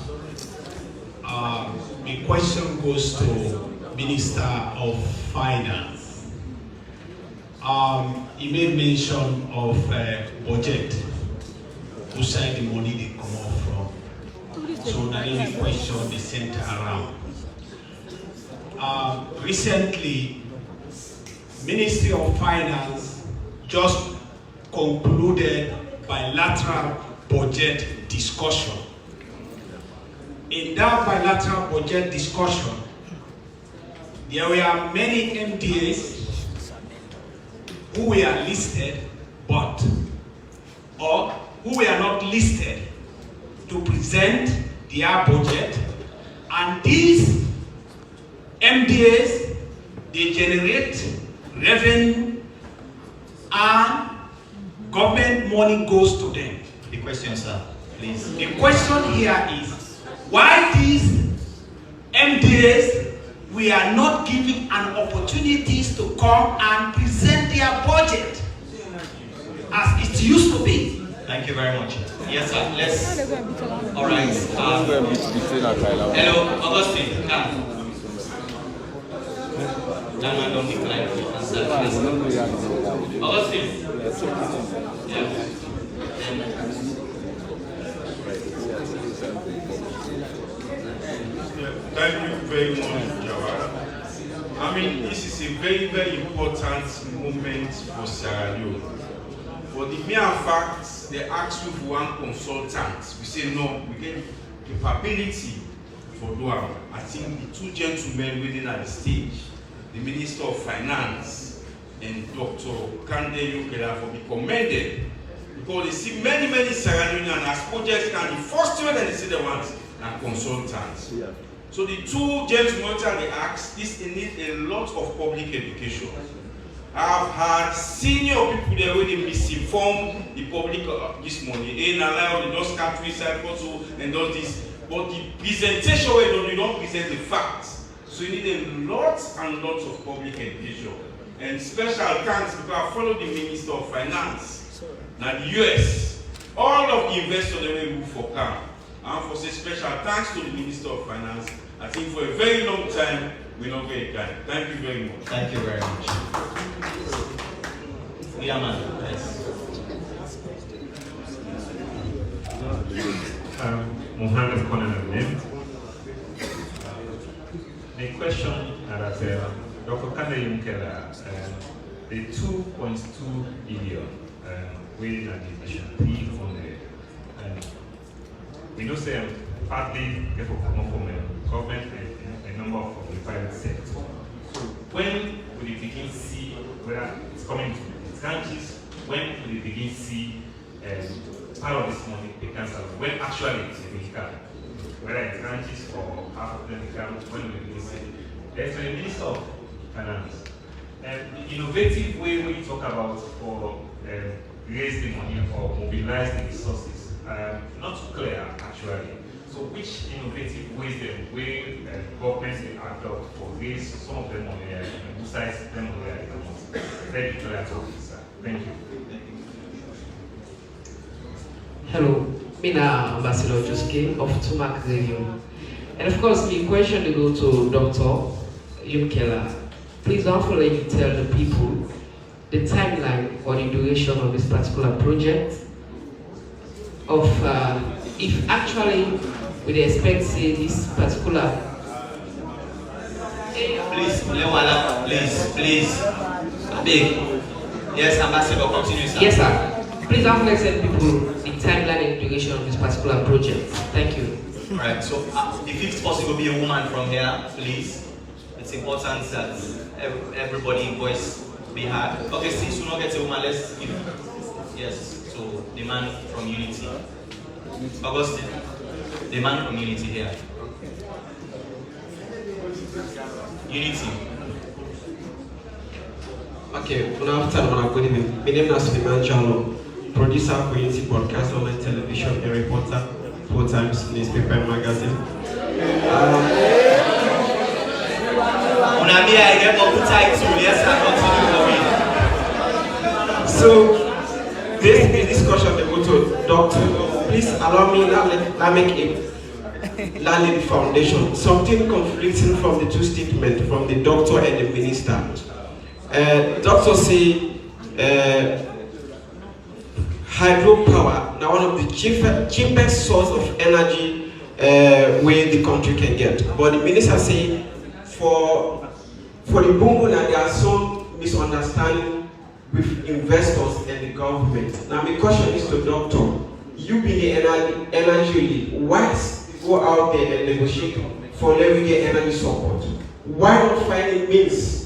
My question goes to Minister of Finance. He made mention of budget. Who side the money they come out from? So that is the question they center around. Recently, Ministry of Finance just concluded bilateral budget discussion. In that bilateral budget discussion, there were many MDAs who were listed or who were not listed to present their budget, and these MDAs, they generate revenue and government money goes to them. The question, sir, please. The question here is, why these MDAs we are not given an opportunities to come and present their budget as it used to be? Thank you very much. Yes, sir. Let's. All right. Hello, Augustine. Come. That man don't decline to answer. Augustine. Yeah. Thank you very much, Jawara. I mean, this is a very, very important moment for Sierra Leone. For the mere fact they ask you for one consultant, we say no, we get capability for Duam. I think the 2 gentlemen waiting at the stage, the Minister of Finance and Dr. Kandeh Yumkella, for be commended, because they see many Sierra Leoneans as projects can the first one that they see the ones are consultants. Yeah. So the 2 gentlemen that they ask, this needs a lot of public education. I've had senior people there where they misinform the public this morning. They don't start research and does this. But the presentation where you don't present the facts. So you need a lot and lots of public education. And special thanks because I follow the Minister of Finance. Now the US, all of the investors they will move for CAM. And for say special thanks to the Minister of Finance. I think for a very long time we're not very kind. Thank you very much. Thank you very much. Yeah, man. Yes. Mohammed Konan. The question that Dr. Kandeh Yumkella, the 2.2 billion within the Mission 300, we know say partly therefore come from government and a number of the private sector. So when will you begin to see whether it's coming to the branches? When will you begin to see part of this money becomes when actually it's a come? Whether it's branches or half of them come, when will you see? There's a Minister of Finance. The innovative way we talk about for raise the money or mobilize the resources, not clear actually. So which innovative ways the way governments adopt for raise some of them money and besides them money at the moment? Very clear to this, sir. Thank you. Hello, Mina Ambassador Joske of Tumac Radio. And of course, the question to go to Dr. Yumkella. Please don't let you tell the people the timeline or the duration of this particular project. Of if actually we expect say this particular. Please, Leone, please. Big. Yes, Ambassador, continue, sir. Yes, sir. Please don't let people the timeline and duration of this particular project. Thank you. All right. So, if it's possible, be a woman from here, please. It's important that everybody voice be heard. Okay, since we not get a woman, let's give. Yes. So, the man from Unity. Augustine, the man from Unity here. Unity. Okay, good afternoon, good evening. My name is Suleiman Jalo, producer for Unity Broadcast, online television, and reporter for Times newspaper and magazine. So, this discussion they go to Doctor. Please allow me to make a landed foundation. Something conflicting from the two statements from the doctor and the minister. Doctor say hydropower now one of the cheapest source of energy where the country can get. But the minister say for the Bungu there are some misunderstanding with investors and the government. Now my question is to Doctor. You be the energy lead. Why go out there and negotiate for leveraging energy support? Why not finding means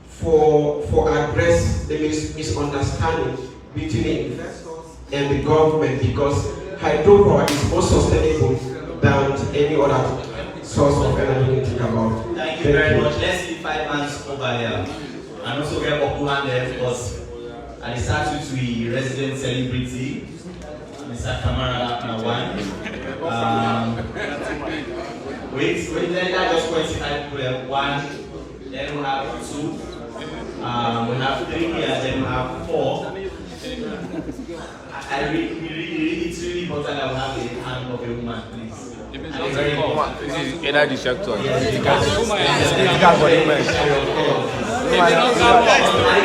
for address the misunderstanding between the investors and the government? Because hydropower is more sustainable than any other source of energy you can think about. Thank you very much. Let's see 5 hands over there. And also we have Okuhan there, of course. And it's start to be resident celebrity. Mr. Kamara Nawan. Wait, let that just 25 people. 1, then we have 2, we have 3 here, then we have 4. It's really important that we have the hand of a woman, please. Energy sector. Yes, and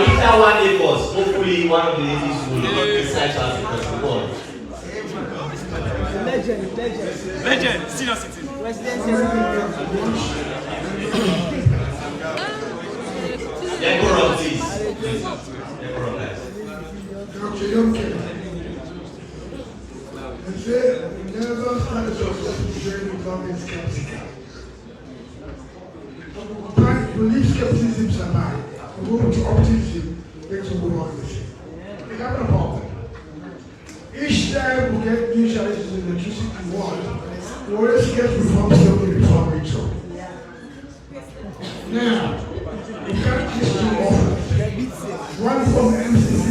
if that one neighbors, hopefully one of the ladies will decide to ask the question. Legend, senior citizen. Decorum, please. Decorum, Dr. Yumkella, they say we never started successful journey without being skeptical. But belief skepticism survive. We move to optimism, makes we move on this. We have a problem. Each time we get new challenges in the electricity world, we always get reform something before we do. Now, we got these two offers. One from MCC,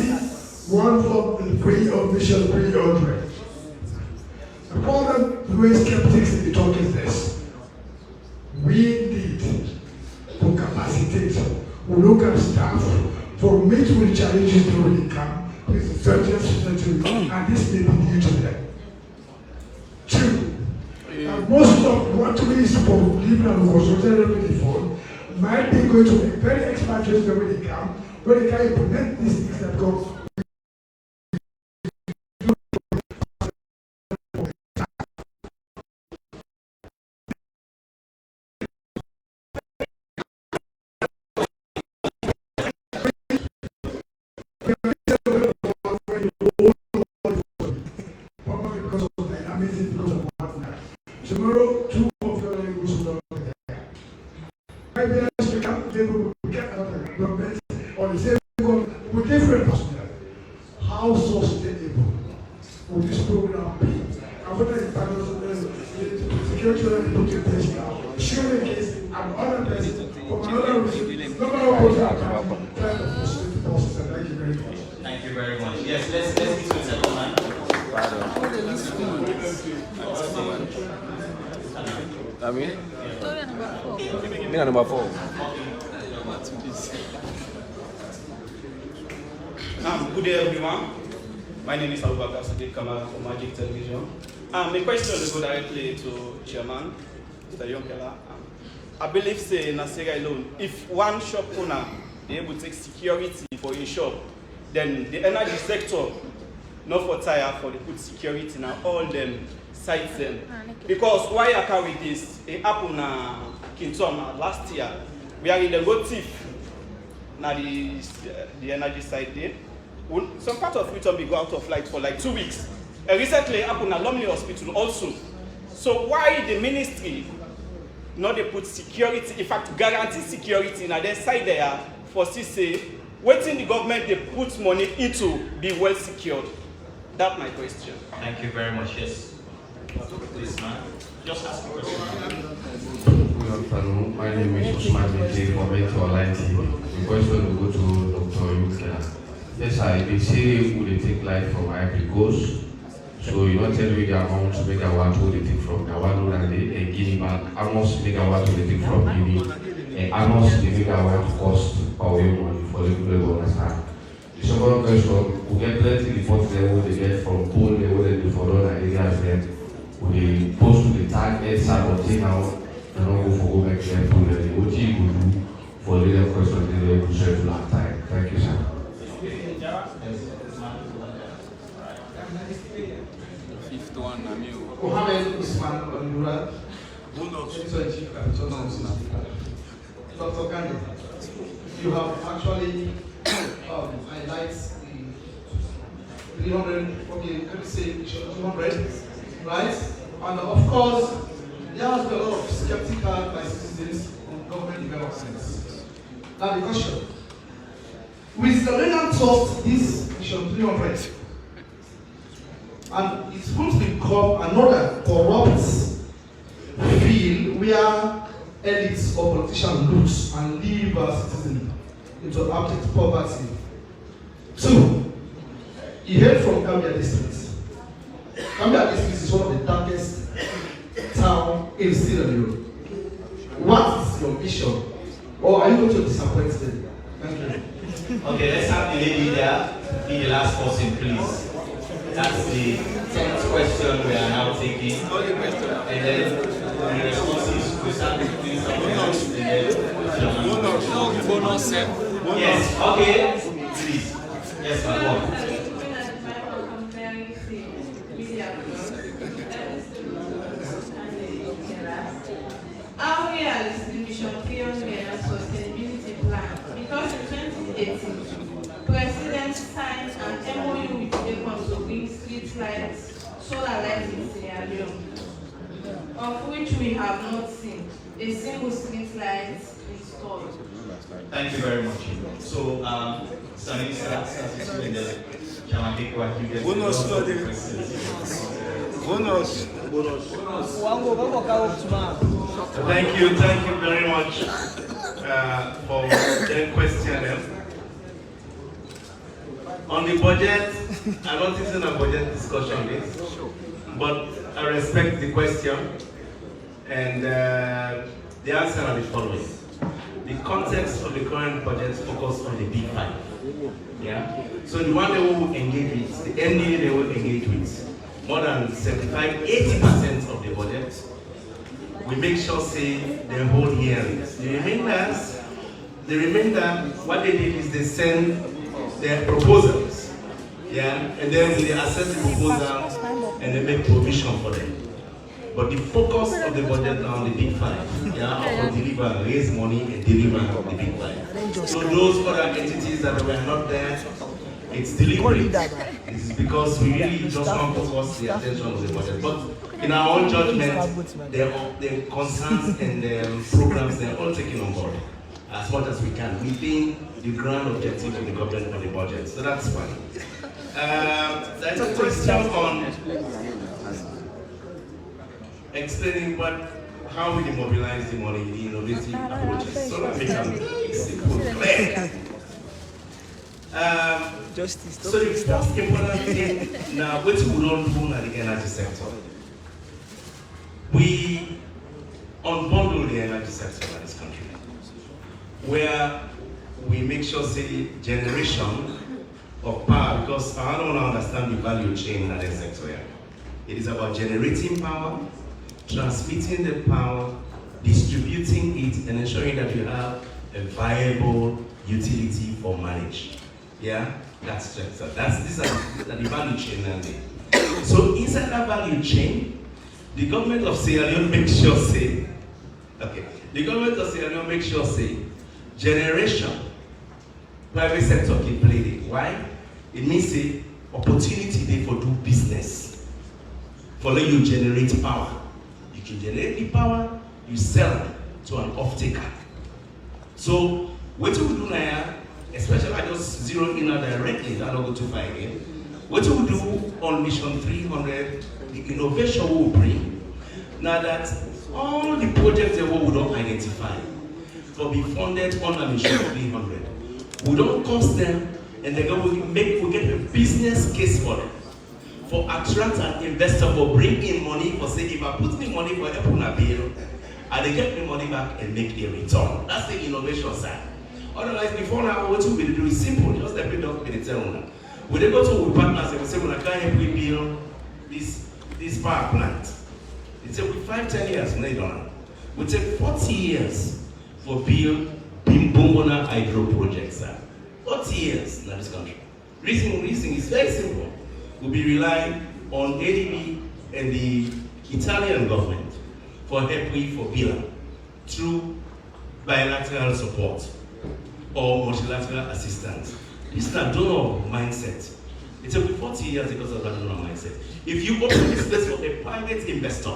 one from the pre-official pre-order. The problem the way skeptics in the talk is this. We need to capacitate, we look at staff for meet with challenges that will come with the 30th century, and this may be due to them. 2. Most of what we support, living and consulted before, might be going to be very expatriates when they come, but they can implement these things that go. Tomorrow, 2 of your languages will not be there. Maybe I should come, they will get another government or the same government with different personnel. How sustainable will this program be? And what are the panels of the security that they put in place now? Surely case and other person from another reason, no matter what happens, try to frustrate the process. And thank you very much. Thank you very much. Yes, let's get to the second man. I mean? Me number 4. Good day, everyone. My name is Abubakar Sadiq Kamara from Magic Television. The question will go directly to Chairman, Mr. Yumkella. I believe, say, in Nasega alone, if one shop owner is able to take security for a shop, then the energy sector, not for tire, for the put security now, all them sites them. Because why I carry this, it happened Kintom last year. We are in the road thief, now the energy side there. Some part of it we go out of light for like 2 weeks. Recently happened at Leone Hospital also. So why the ministry not they put security, in fact guarantee security now their side there for CC, waiting the government they put money into be well secured. That's my question. Thank you very much. Yes. Please, man. Just ask a question. Good afternoon. My name is Usman Binti from Online TV. The question will go to Dr. Yumkella. Yes, they say we take light from Ivory Coast. So you not tell me the amount of megawatt we take from Nawalo and the Guinea Bank, almost megawatt we take from Guinea, and almost the megawatt cost our money for the people understand. The second question, we get plenty reports there we get from pool level and the foreign areas there. We post to the tag EDSA or take out and not go for go back there to the what you could do for the question they will share to that time. Thank you, sir. Mohammed Usman Ondura, Chief Capital Officer. Dr. Kandeh, you have actually highlighted the 300, okay, let me say 200, right? And of course, there has been a lot of skeptical by citizens on government developments. Now the question, with the Leone trust this Mission 300, and it's going to become another corrupt field where elites or politicians loot and leave our citizens into abject poverty. Two, you heard from Kandeh district. Kandeh district is one of the darkest towns in Sierra Leone. What is your mission? Or are you going to disappoint them? Thank you. Okay, let's have the lady there be the last person, please. That's the 10th question we are now taking. And then the responses we start with doing something else. And then yes, okay, please. Yes, ma'am. How real is the Mission 300 sustainability plan? Because in 2018, President signed an MOU with EDSA to bring street lights, solar lights in Sierra Leone, of which we have not seen a single street light installed. Thank you very much. So, Sunny starts and then Kandeh Kolleh Yumkella. Bonus. Thank you very much for the question. On the budget, I'm not using a budget discussion this, but I respect the question, and the answer are the following. The context of the current budget focuses on the big five. Yeah? So the one they will engage with, the MDA they will engage with, more than 75-80% of the budget, we make sure say they hold hearings. The remainder, what they did is they send their proposals, yeah, and then they assess the proposals and they make provision for them. But the focus of the budget now on the big five, yeah, to deliver, raise money and deliver the big five. So those other entities that were not there, it's deliberate. This is because we really just want to focus the attention on the budget. But in our own judgment, their concerns and their programs, they're all taken on board as much as we can within the grand objective of the government on the budget. So that's fine. There's a question on explaining how we mobilize the money in innovative approaches so that we can clear. So the first important thing now, what we don't do in the energy sector, we unbundle the energy sector in this country, where we make sure say generation of power, because I don't understand the value chain in that sector here. It is about generating power, transmitting the power, distributing it, and ensuring that you have a viable utility for manage. Yeah, that's these are the value chain. So inside that value chain, the government of Sierra Leone makes sure say, generation, private sector can play it. Why? It means say opportunity there for do business. For let you generate power. You can generate the power, you sell it to an off-taker. So what we do now, especially I just zero in directly, I don't go too far again. What we do on Mission 300, the innovation we will bring, now that all the projects that we don't identify will be funded under Mission 300. We don't cost them, and then we get a business case for them. For attract an investor, for bring in money, for say, if I put me money for a bill, and they get me money back and make a return. That's the innovation side. Otherwise, before now, what we do is simple. Just let me talk with the owner. When they go to partners, they will say, well, I can't help we build this power plant. It take 5-10 years, no, don't. We take 40 years for build Bimbongona hydro projects. 40 years in this country. Reason is very simple. We'll be relying on ADB and the Italian government for help for Bila through bilateral support or multilateral assistance. This is a donor mindset. It took 40 years because of that donor mindset. If you open this place for a private investor,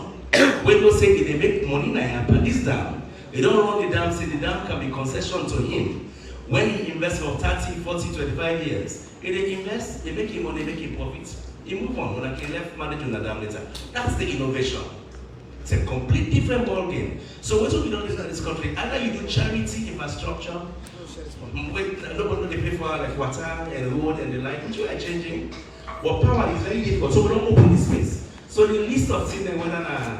when you say they make money now, this dam, they don't run the dam, say the dam can be concession to him. When he invests for 30, 40, 25 years, if they invest, they make him money, make him profit. He move on when I can left managing the dam later. That's the innovation. It's a complete different ball game. So what we don't do in this country, either you do charity infrastructure, nobody pay for like water and road and the like, which we are changing. But power is very difficult, so we don't open this space. So the list of things, whether na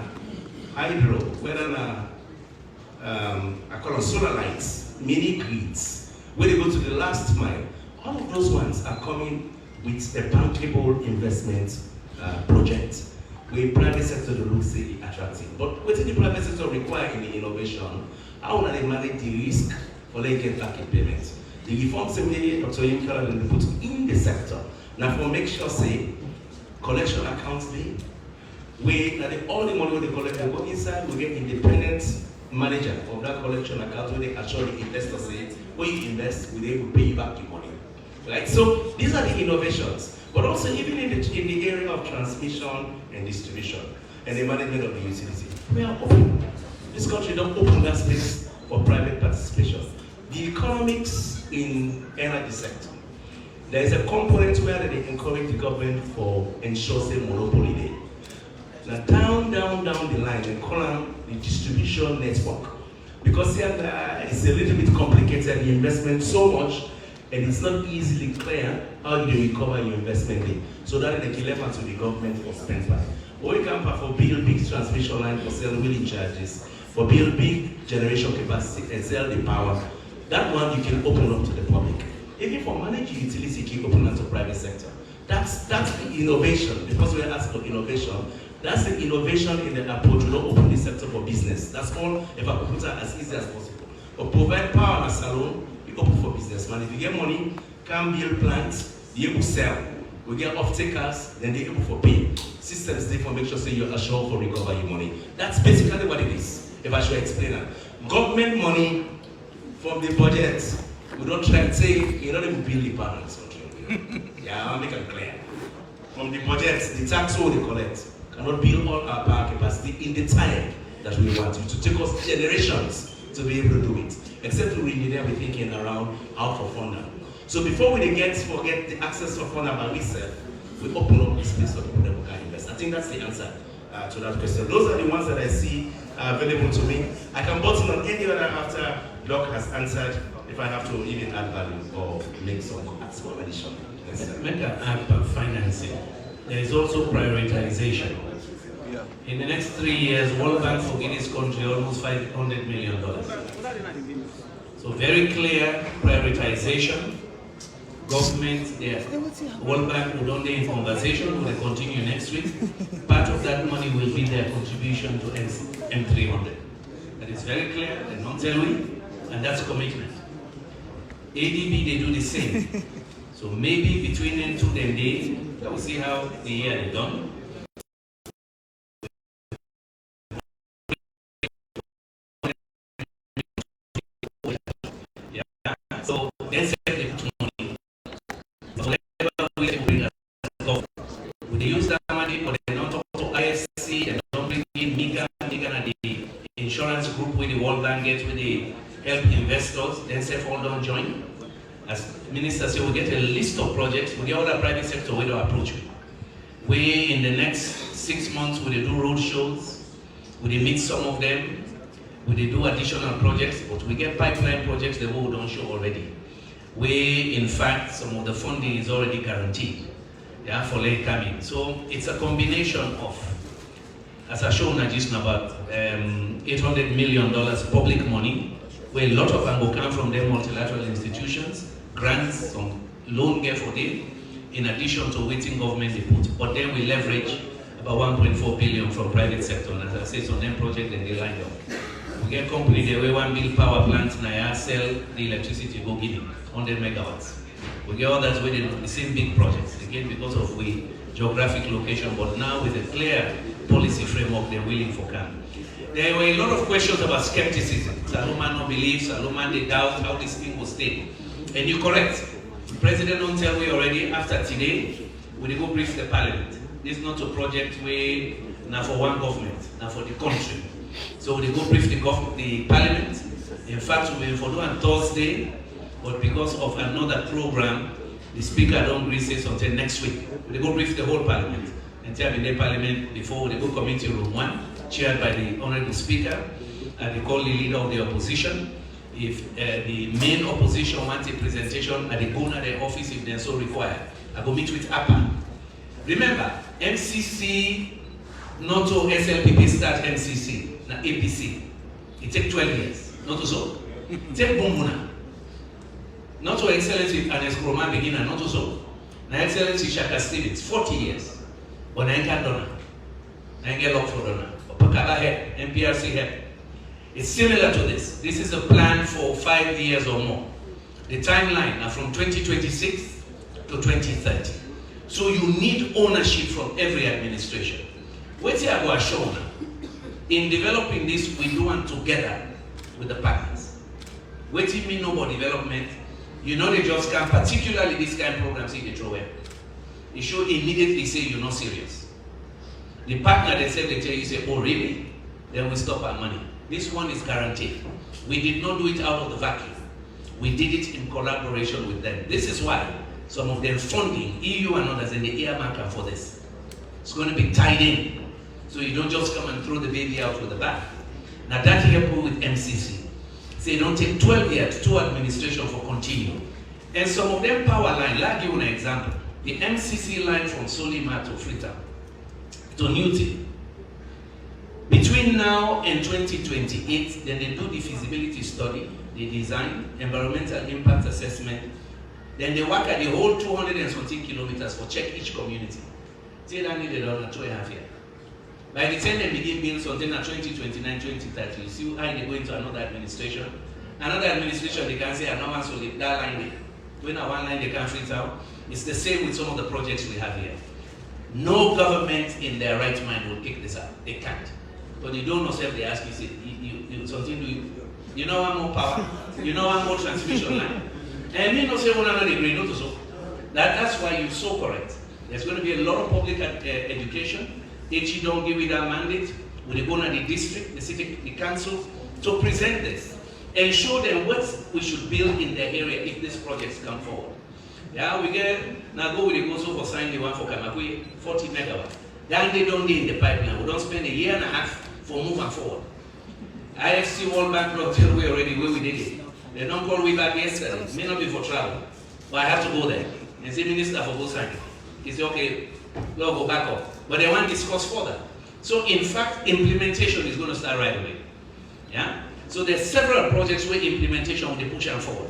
hydro, whether I call them solar lights, mini grids, where they go to the last mile, all of those ones are coming with a bankable investment project. Where private sector to look say attractive. But what the private sector require in the innovation, how will they manage the risk for they get back in payment? The reforms say Dr. Yumkella will put in the sector. Now for make sure say collection accounts there, where all the money they collect they go inside, we get independent manager of that collection account where they assure the investor say, when you invest, we will pay you back your money. Right? So these are the innovations. But also even in the area of transmission and distribution and the management of the utility, we are open. This country don't open that space for private participation. The economics in energy sector, there is a component where they encourage the government for ensure say monopoly there. Now down the line, they call them the distribution network. Because it's a little bit complicated, the investment so much, and it's not easily clear how you recover your investment in. So that they can left to the government for spend by. Or you can pay for build big transmission line for sell wheeling charges, for build big generation capacity and sell the power. That one you can open up to the public. Even for managing utility, you can open up to private sector. That's the innovation, because we are asking for innovation. That's the innovation in the approach. We don't open the sector for business. That's all if I put it as easy as possible. But provide power and a salon, open for business. Man, if you get money, can build plants, be able to sell. We get off-takers, then they're able for pay. Systems they for make sure say you're assured for recover your money. That's basically what it is, if I should explain that. Government money from the budget, we don't try to say, you're not even build the power in this country. Yeah, I'll make it clear. From the budget, the tax all they collect cannot build all our power capacity in the time that we want you to take us generations to be able to do it. Except we need to be thinking around how to fund them. So before we forget the access to fund by ourselves, we open up this space for people that can invest. I think that's the answer to that question. Those are the ones that I see available to me. I can button on any other after Doc has answered if I have to even add value or make some addition. Make an app of financing. There is also prioritization. In the next 3 years, World Bank will give this country almost $500 million. So very clear prioritization. Government, World Bank will only in conversation, will continue next week. Part of that money will be their contribution to M300. That is very clear and not telling, and that's commitment. ADB, they do the same. So maybe between them two, we'll see how the year is done. So they set the money. Whatever we bring as government, we use that money, but they don't talk to ISC and don't bring in MIGA and the insurance group with the World Bank gets with the help investors, then say all don't join. As Minister said, we get a list of projects, we get all the private sector way to approach it. We in the next 6 months we do road shows, we meet some of them. We do additional projects, but we get pipeline projects that we don't show already. where in fact some of the funding is already guaranteed, yeah, for late coming. So it's a combination of, as I shown just about $800 million public money, where a lot of them will come from their multilateral institutions, grants, some loan get for them, in addition to waiting government input. But then we leverage about 1.4 billion from private sector, and as I say, some them project and they line up. We get company there where one build power plants now sell the electricity go Guinea, 100 megawatts. We get others where they do the same big projects, again because of we geographic location, but now with a clear policy framework they're willing for come. There were a lot of questions about skepticism. Saloma no believe, Saloma they doubt how this thing will stay. And you're correct. The President don't tell me already after today, we go brief the parliament. This is not a project where now for one government, now for the country. So they go brief the parliament. In fact, we will do on Thursday, but because of another program, the speaker don't agree say until next week. They go brief the whole parliament and tell the parliament before they go committee room 1, chaired by the honorable speaker, and they call the leader of the opposition. If the main opposition wants a presentation, and they go to their office if they're so required. I go meet with APA. Remember, MCC, not to SLPP start MCC, na APC. It takes 12 years, not to so. It takes Bumbuna. Not to Excellency and Eskroma beginner, not to so. Na Excellency Shaka Stevens, 40 years. But I ain't got donor. I ain't get locked for donor. Pakala head, MPRC head. It's similar to this. This is a plan for 5 years or more. The timeline are from 2026 to 2030. So you need ownership from every administration. What's here I show now? In developing this, we do it together with the partners. What do you mean about development? You know they just can, particularly this kind of programs in the throw away. It should immediately say you're not serious. The partner they say, they tell you, say, oh really? Then we stop our money. This one is guaranteed. We did not do it out of the vacuum. We did it in collaboration with them. This is why some of their funding, EU and others, and the earmark for this. It's going to be tied in. So you don't just come and throw the baby out with the bath. Now that happened with MCC. So you don't take 12 years to administration for continue. And some of them power line, like give you an example. The MCC line from Solima to Freetown to Newton. Between now and 2028, then they do the feasibility study, the design, environmental impact assessment, then they work at the whole 200 and something kilometers for check each community. Till that needed on 2.5 years. By the time they begin building something at 2029, 2030, you see how they go into another administration. Another administration, they can say, I know so that line there. When I one line they can't fit out. It's the same with some of the projects we have here. No government in their right mind will take this up. They can't. But you don't know if they ask you, say, you know one more power, you know one more transmission line. And me not say one another agree, not so. That's why you're so correct. There's going to be a lot of public education. HE don't give it that mandate. We go to the district, the city, the council to present this and show them what we should build in their area if these projects come forward. Yeah, we get now go with the also for sign the one for Kamakui, 40 megawatts. Then they don't need in the pipeline. We don't spend 1.5 years for moving forward. IFC World Bank not tell we already where we did it. They don't call me back yesterday. It may not be for travel, but I have to go there. And say minister for go sign it. He said, okay, Lord, go back up. But they want to discuss further. So in fact, implementation is going to start right away. Yeah? So there's several projects where implementation will be pushed forward.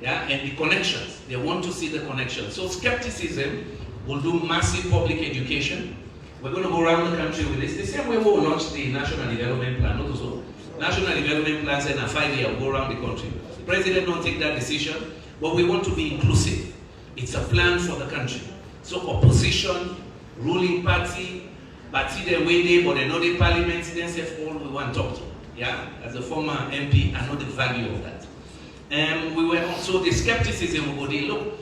Yeah? And the connections, they want to see the connections. So skepticism will do massive public education. We're going to go around the country with this. The same way we'll launch the National Development Plan, not also. National Development Plan said in a 5 year we'll go around the country. The president don't take that decision, but we want to be inclusive. It's a plan for the country. So opposition, ruling party the way they, but they know the parliament, then say all we want to talk to. Yeah, as a former MP, I know the value of that. And we were also the skepticism will go, look,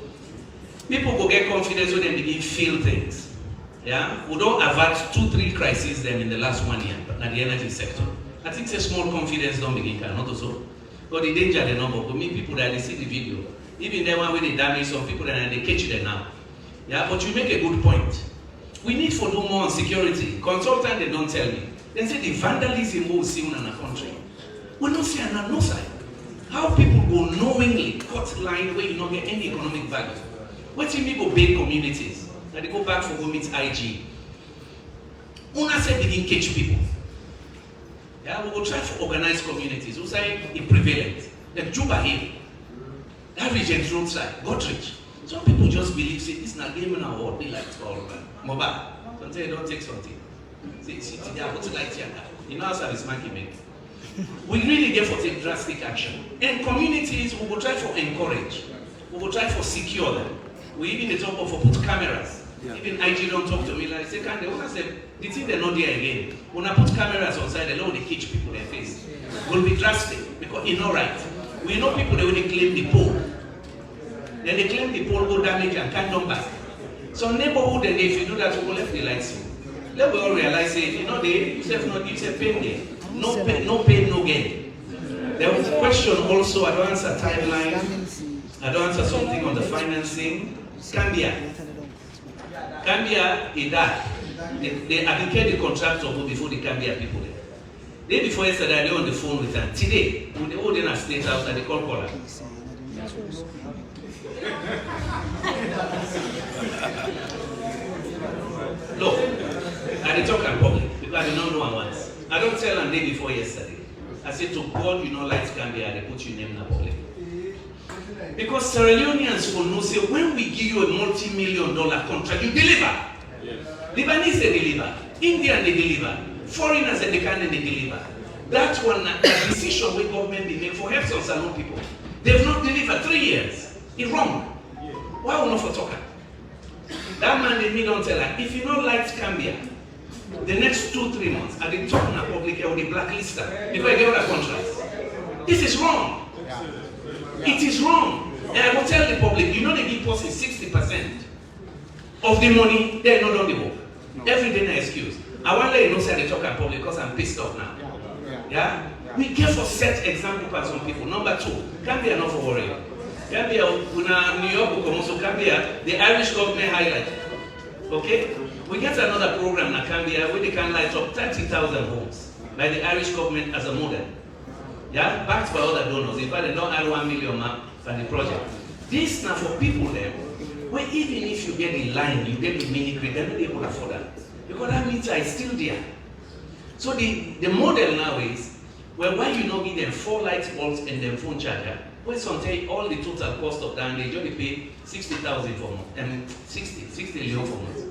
people go get confidence when they begin feel things. Yeah, we don't avert 2-3 crises them in the last 1 year, but not the energy sector. I think it's a small confidence don't begin, not also. But the danger the number, to me people that they see the video, even the one where they damage some people and they catch them now. Yeah, but you make a good point. We need to do more on security. Consultant, they don't tell me. They say the vandalism we see in our country. We don't see on no side. How people go knowingly cut short line where you don't get any economic value. What do you go big communities? Now they go back for go meet IG. Una say begin catch people. Yeah, we will try to organize communities. We say it prevalent. Like Juba here, that region roadside, Godrich. Some people just believe, say, this is not game in our world, they like to call mobile. Some say, don't take something. See, what's it like here? You know how service monkey make. We really get for take drastic action. In communities, we will try to encourage. We will try to secure them. We even talk of put cameras. Yeah. Even IG don't talk to me like, say, Kandeh, when I say, the thing they're not there again. When I put cameras on side, they know they catch people in their face. Will be drastic because it's not right. We know people they only claim the pole. Then they claim the pole go damage and can't come back. So neighborhood, and if you do that, we will left the lights. Let we all realize it. You know, they you say pain there. No pain, no gain. There was a question also. I don't answer timeline. I don't answer something on the financing. Gambia is that they advocate the contractor before the Gambia people there. Day before yesterday, they were on the phone with them. Today, with the old in a state house and they call caller. Look, I did talk in public because I did not know one once. I don't tell them day before yesterday. I said to God, you know, lights Gambia, they put your name in the public. Because Sierra Leoneans will know, say, when we give you a multi-million-dollar contract, you deliver. Yes. Lebanese, they deliver. Indian, they deliver. Foreigners, they can and they deliver. That's one decision where government be made for help some salon people. They've not delivered 3 years. It's wrong. Why would not for talker? That man did me don't tell her, if you don't like Gambia, the next 2-3 months, I did talk in a public or the blacklister because I gave her a contract. This is wrong. It is wrong. And I will tell the public, you know they give person 60% of the money, they're not on the work. No. Every day an excuse. I want to let you know say they talk in public because I'm pissed off now. Yeah? We give for set example for some people. Number 2, Gambia not for worry. Gambia, when New York will come also Gambia, the Irish government highlight. Okay? We get another program in Gambia where they can light up 30,000 homes by the Irish government as a model. Yeah, backed by other donors. In fact, they don't add 1 million for the project. This now for people there, where even if you get a line, you get the mini grid, they're not able to afford that. Because that meter is still there. So the model now is, well, why you not give them 4 light bulbs and then phone charger, where sometimes all the total cost of that, they only pay 60,000 for month, and 60 Leone for month.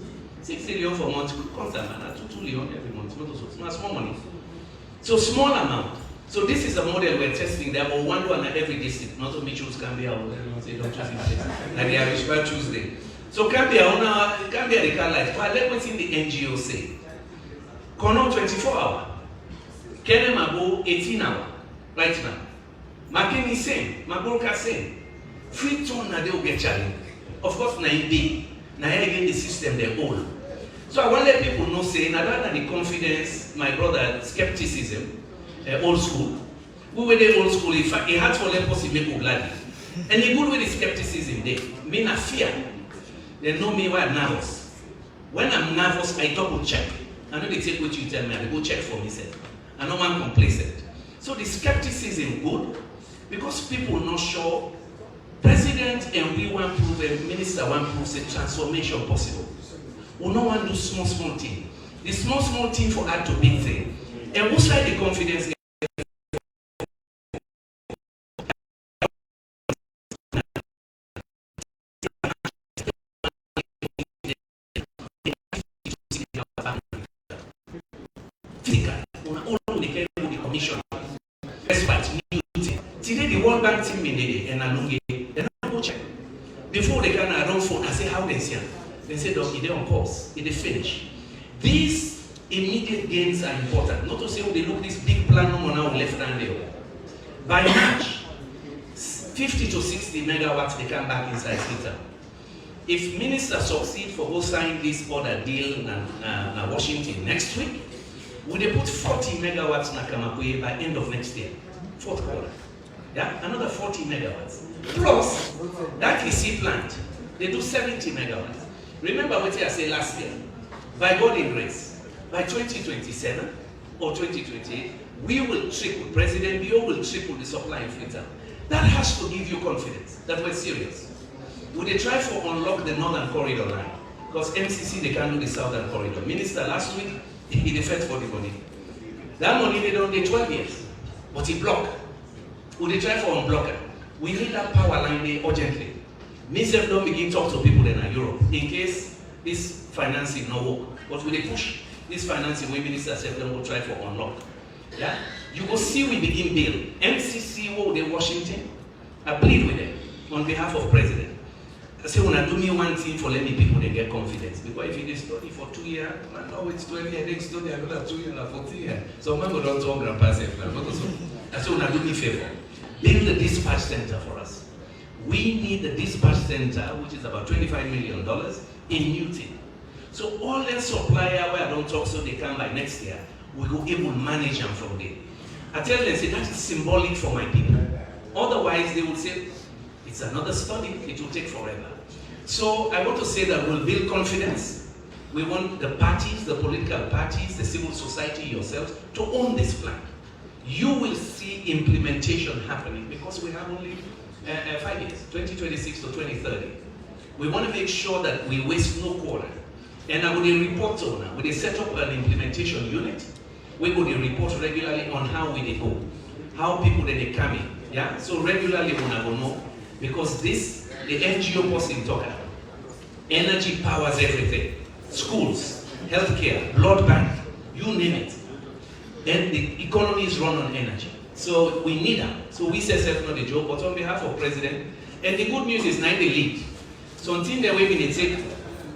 60 Leone for month, constant, 2 Leone every month, not small money. So small amount. So this is a model we're testing. There are one at every district, not only choose Gambia or say don't choose it. Like the Irish but Tuesday. So Gambia they can like, but let what's in the NGO say. Kono 24 hours. Kene Mabo 18 hours right now. Makeni same, Mabolka same. Free tone na they will get challenged. Of course, na big. Na again the system they own. So I want to let people know say na that the confidence, my brother, skepticism. Old school. We were the old school. In fact, it had for them possible make glad. And the good with the skepticism there, me na fear. They know me why I'm nervous. When I'm nervous, I double check. I know they take what you tell me, I go check for myself. I know I'm complacent. So the skepticism good because people not sure. President and we want to prove, and minister want to prove say transformation possible. We no want to do small thing. The small thing for add to big thing. And who's like the confidence? Today the World Bank team in the and Alunge, they not go check. Before they can run phone, I say how they see. They say, "Dog, they on course, they finish." These immediate gains are important. Not to say they look this big plan no now left hand there. By March, 50 to 60 megawatts they come back inside Twitter. If ministers succeed for who sign this other deal in Washington next week, will they put 40 megawatts in Kamakuye by end of next year, 4th quarter? Yeah, another 40 megawatts. Plus, that KC plant, they do 70 megawatts. Remember what I said last year? By God's grace, by 2027 or 2028, we will triple, President Bio will triple the supply in Freetown. That has to give you confidence that we're serious. Would they try to unlock the northern corridor line? Because MCC, they can't do the southern corridor. Minister, last week, he defended for the money. That money, they don't get 12 years. But he blocked. Would they try to unblock it? We need that power line there urgently. Minister don't begin to talk to people in Europe in case this financing no work. But will they push this financing when Minister said they will try for unlock? Yeah? You go see we begin build. MCC wo de Washington, I plead with them on behalf of President. I say when I do me one thing for let me people they get confidence. Because if you study for 2 years, man, now it's 12 years, next study another 2 years, 14 years. So man go don't talk grandpa say plan. I say when I do me favor. Build the dispatch center for us. We need the dispatch center, which is about $25 million in Newton. So all the supplier where I don't talk so they come by next year, we will able to manage them from there. I tell them, say that is symbolic for my people. Otherwise they will say, it's another study, it will take forever. So I want to say that we'll build confidence. We want the parties, the political parties, the civil society yourselves to own this plan. You will see implementation happening because we have only 5 years, 2026 to 2030. We want to make sure that we waste no quarter. And I will report to now. We set up an implementation unit. We will report regularly on how we go, how people they come in. Yeah. So regularly we will know because this the NGO person talk about. Energy powers everything. Schools, healthcare, blood bank, you name it. And the economy is run on energy. So we need them. So we say self not a joke, but on behalf of President, and the good news is now they lead. So until they're waiting, they take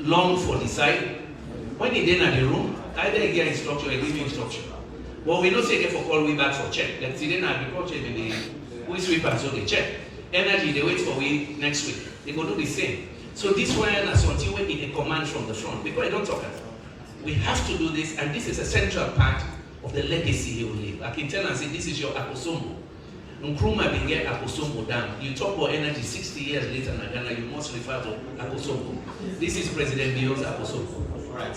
long for decide. When they then at the room, either they get instruction or they give you instruction. Well, we don't say get for call we back for check. Let's see then agriculture we sweep and so they check. Energy, they wait for we next week. They go do the same. So this one is until we need a command from the front. Because I don't talk about it. We have to do this, and this is a central part of the legacy he will leave. I can tell and say this is your Akosombo. Nkrumah will get Akosombo down. You talk about energy 60 years later in Ghana, you must refer to Akosombo. This is President Bio's Akosombo. All right.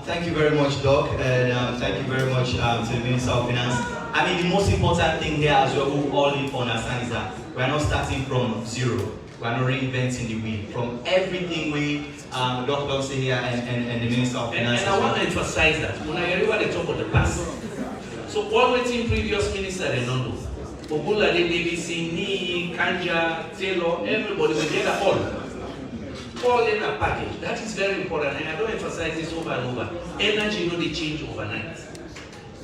Thank you very much, Doc, and thank you very much to the Minister of Finance. I mean, the most important thing here as well, we all need to understand is that we are not starting from zero. We are not reinventing the wheel. From everything we, Dr. say here and the Minister of Finance. And I want to emphasize that when everybody talk about the past. So all waiting previous minister they don't know. Ogula, Davidson, Ni, Kanja, Taylor, everybody will get all in a package. That is very important, and I don't emphasize this over and over. Energy, they change overnight.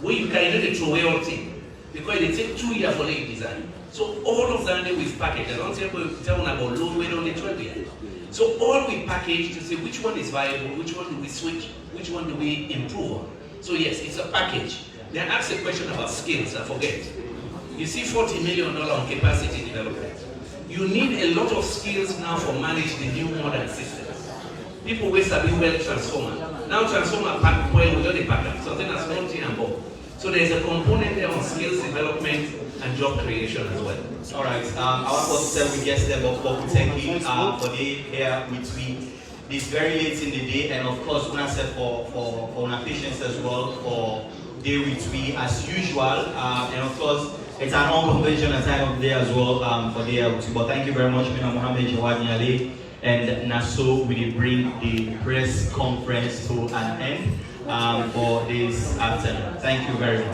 We can they throw away all thing because they take 2 years for the design. So all of that with package. I don't tell about load weight on the 12 years. So all we package to say which one is viable, which one do we switch, which one do we improve on. So yes, it's a package. They ask a question about skills. I forget. You see $40 million on capacity development. You need a lot of skills now for managing the new modern systems. People waste a bit well transformer. Now transformer pack well without the packer, something as multi and both. So there's a component there on skills development and job creation as well. All right. I want to tell we guests there, but we thank you for the here with me. It's very late in the day, and of course, we said for our patience as well for day with me as usual, and of course. It's an unconventional time of day as well for the LT. But thank you very much, Mina Mohammed Jawad Ali. And Naso will bring the press conference to an end for this afternoon. Thank you very much.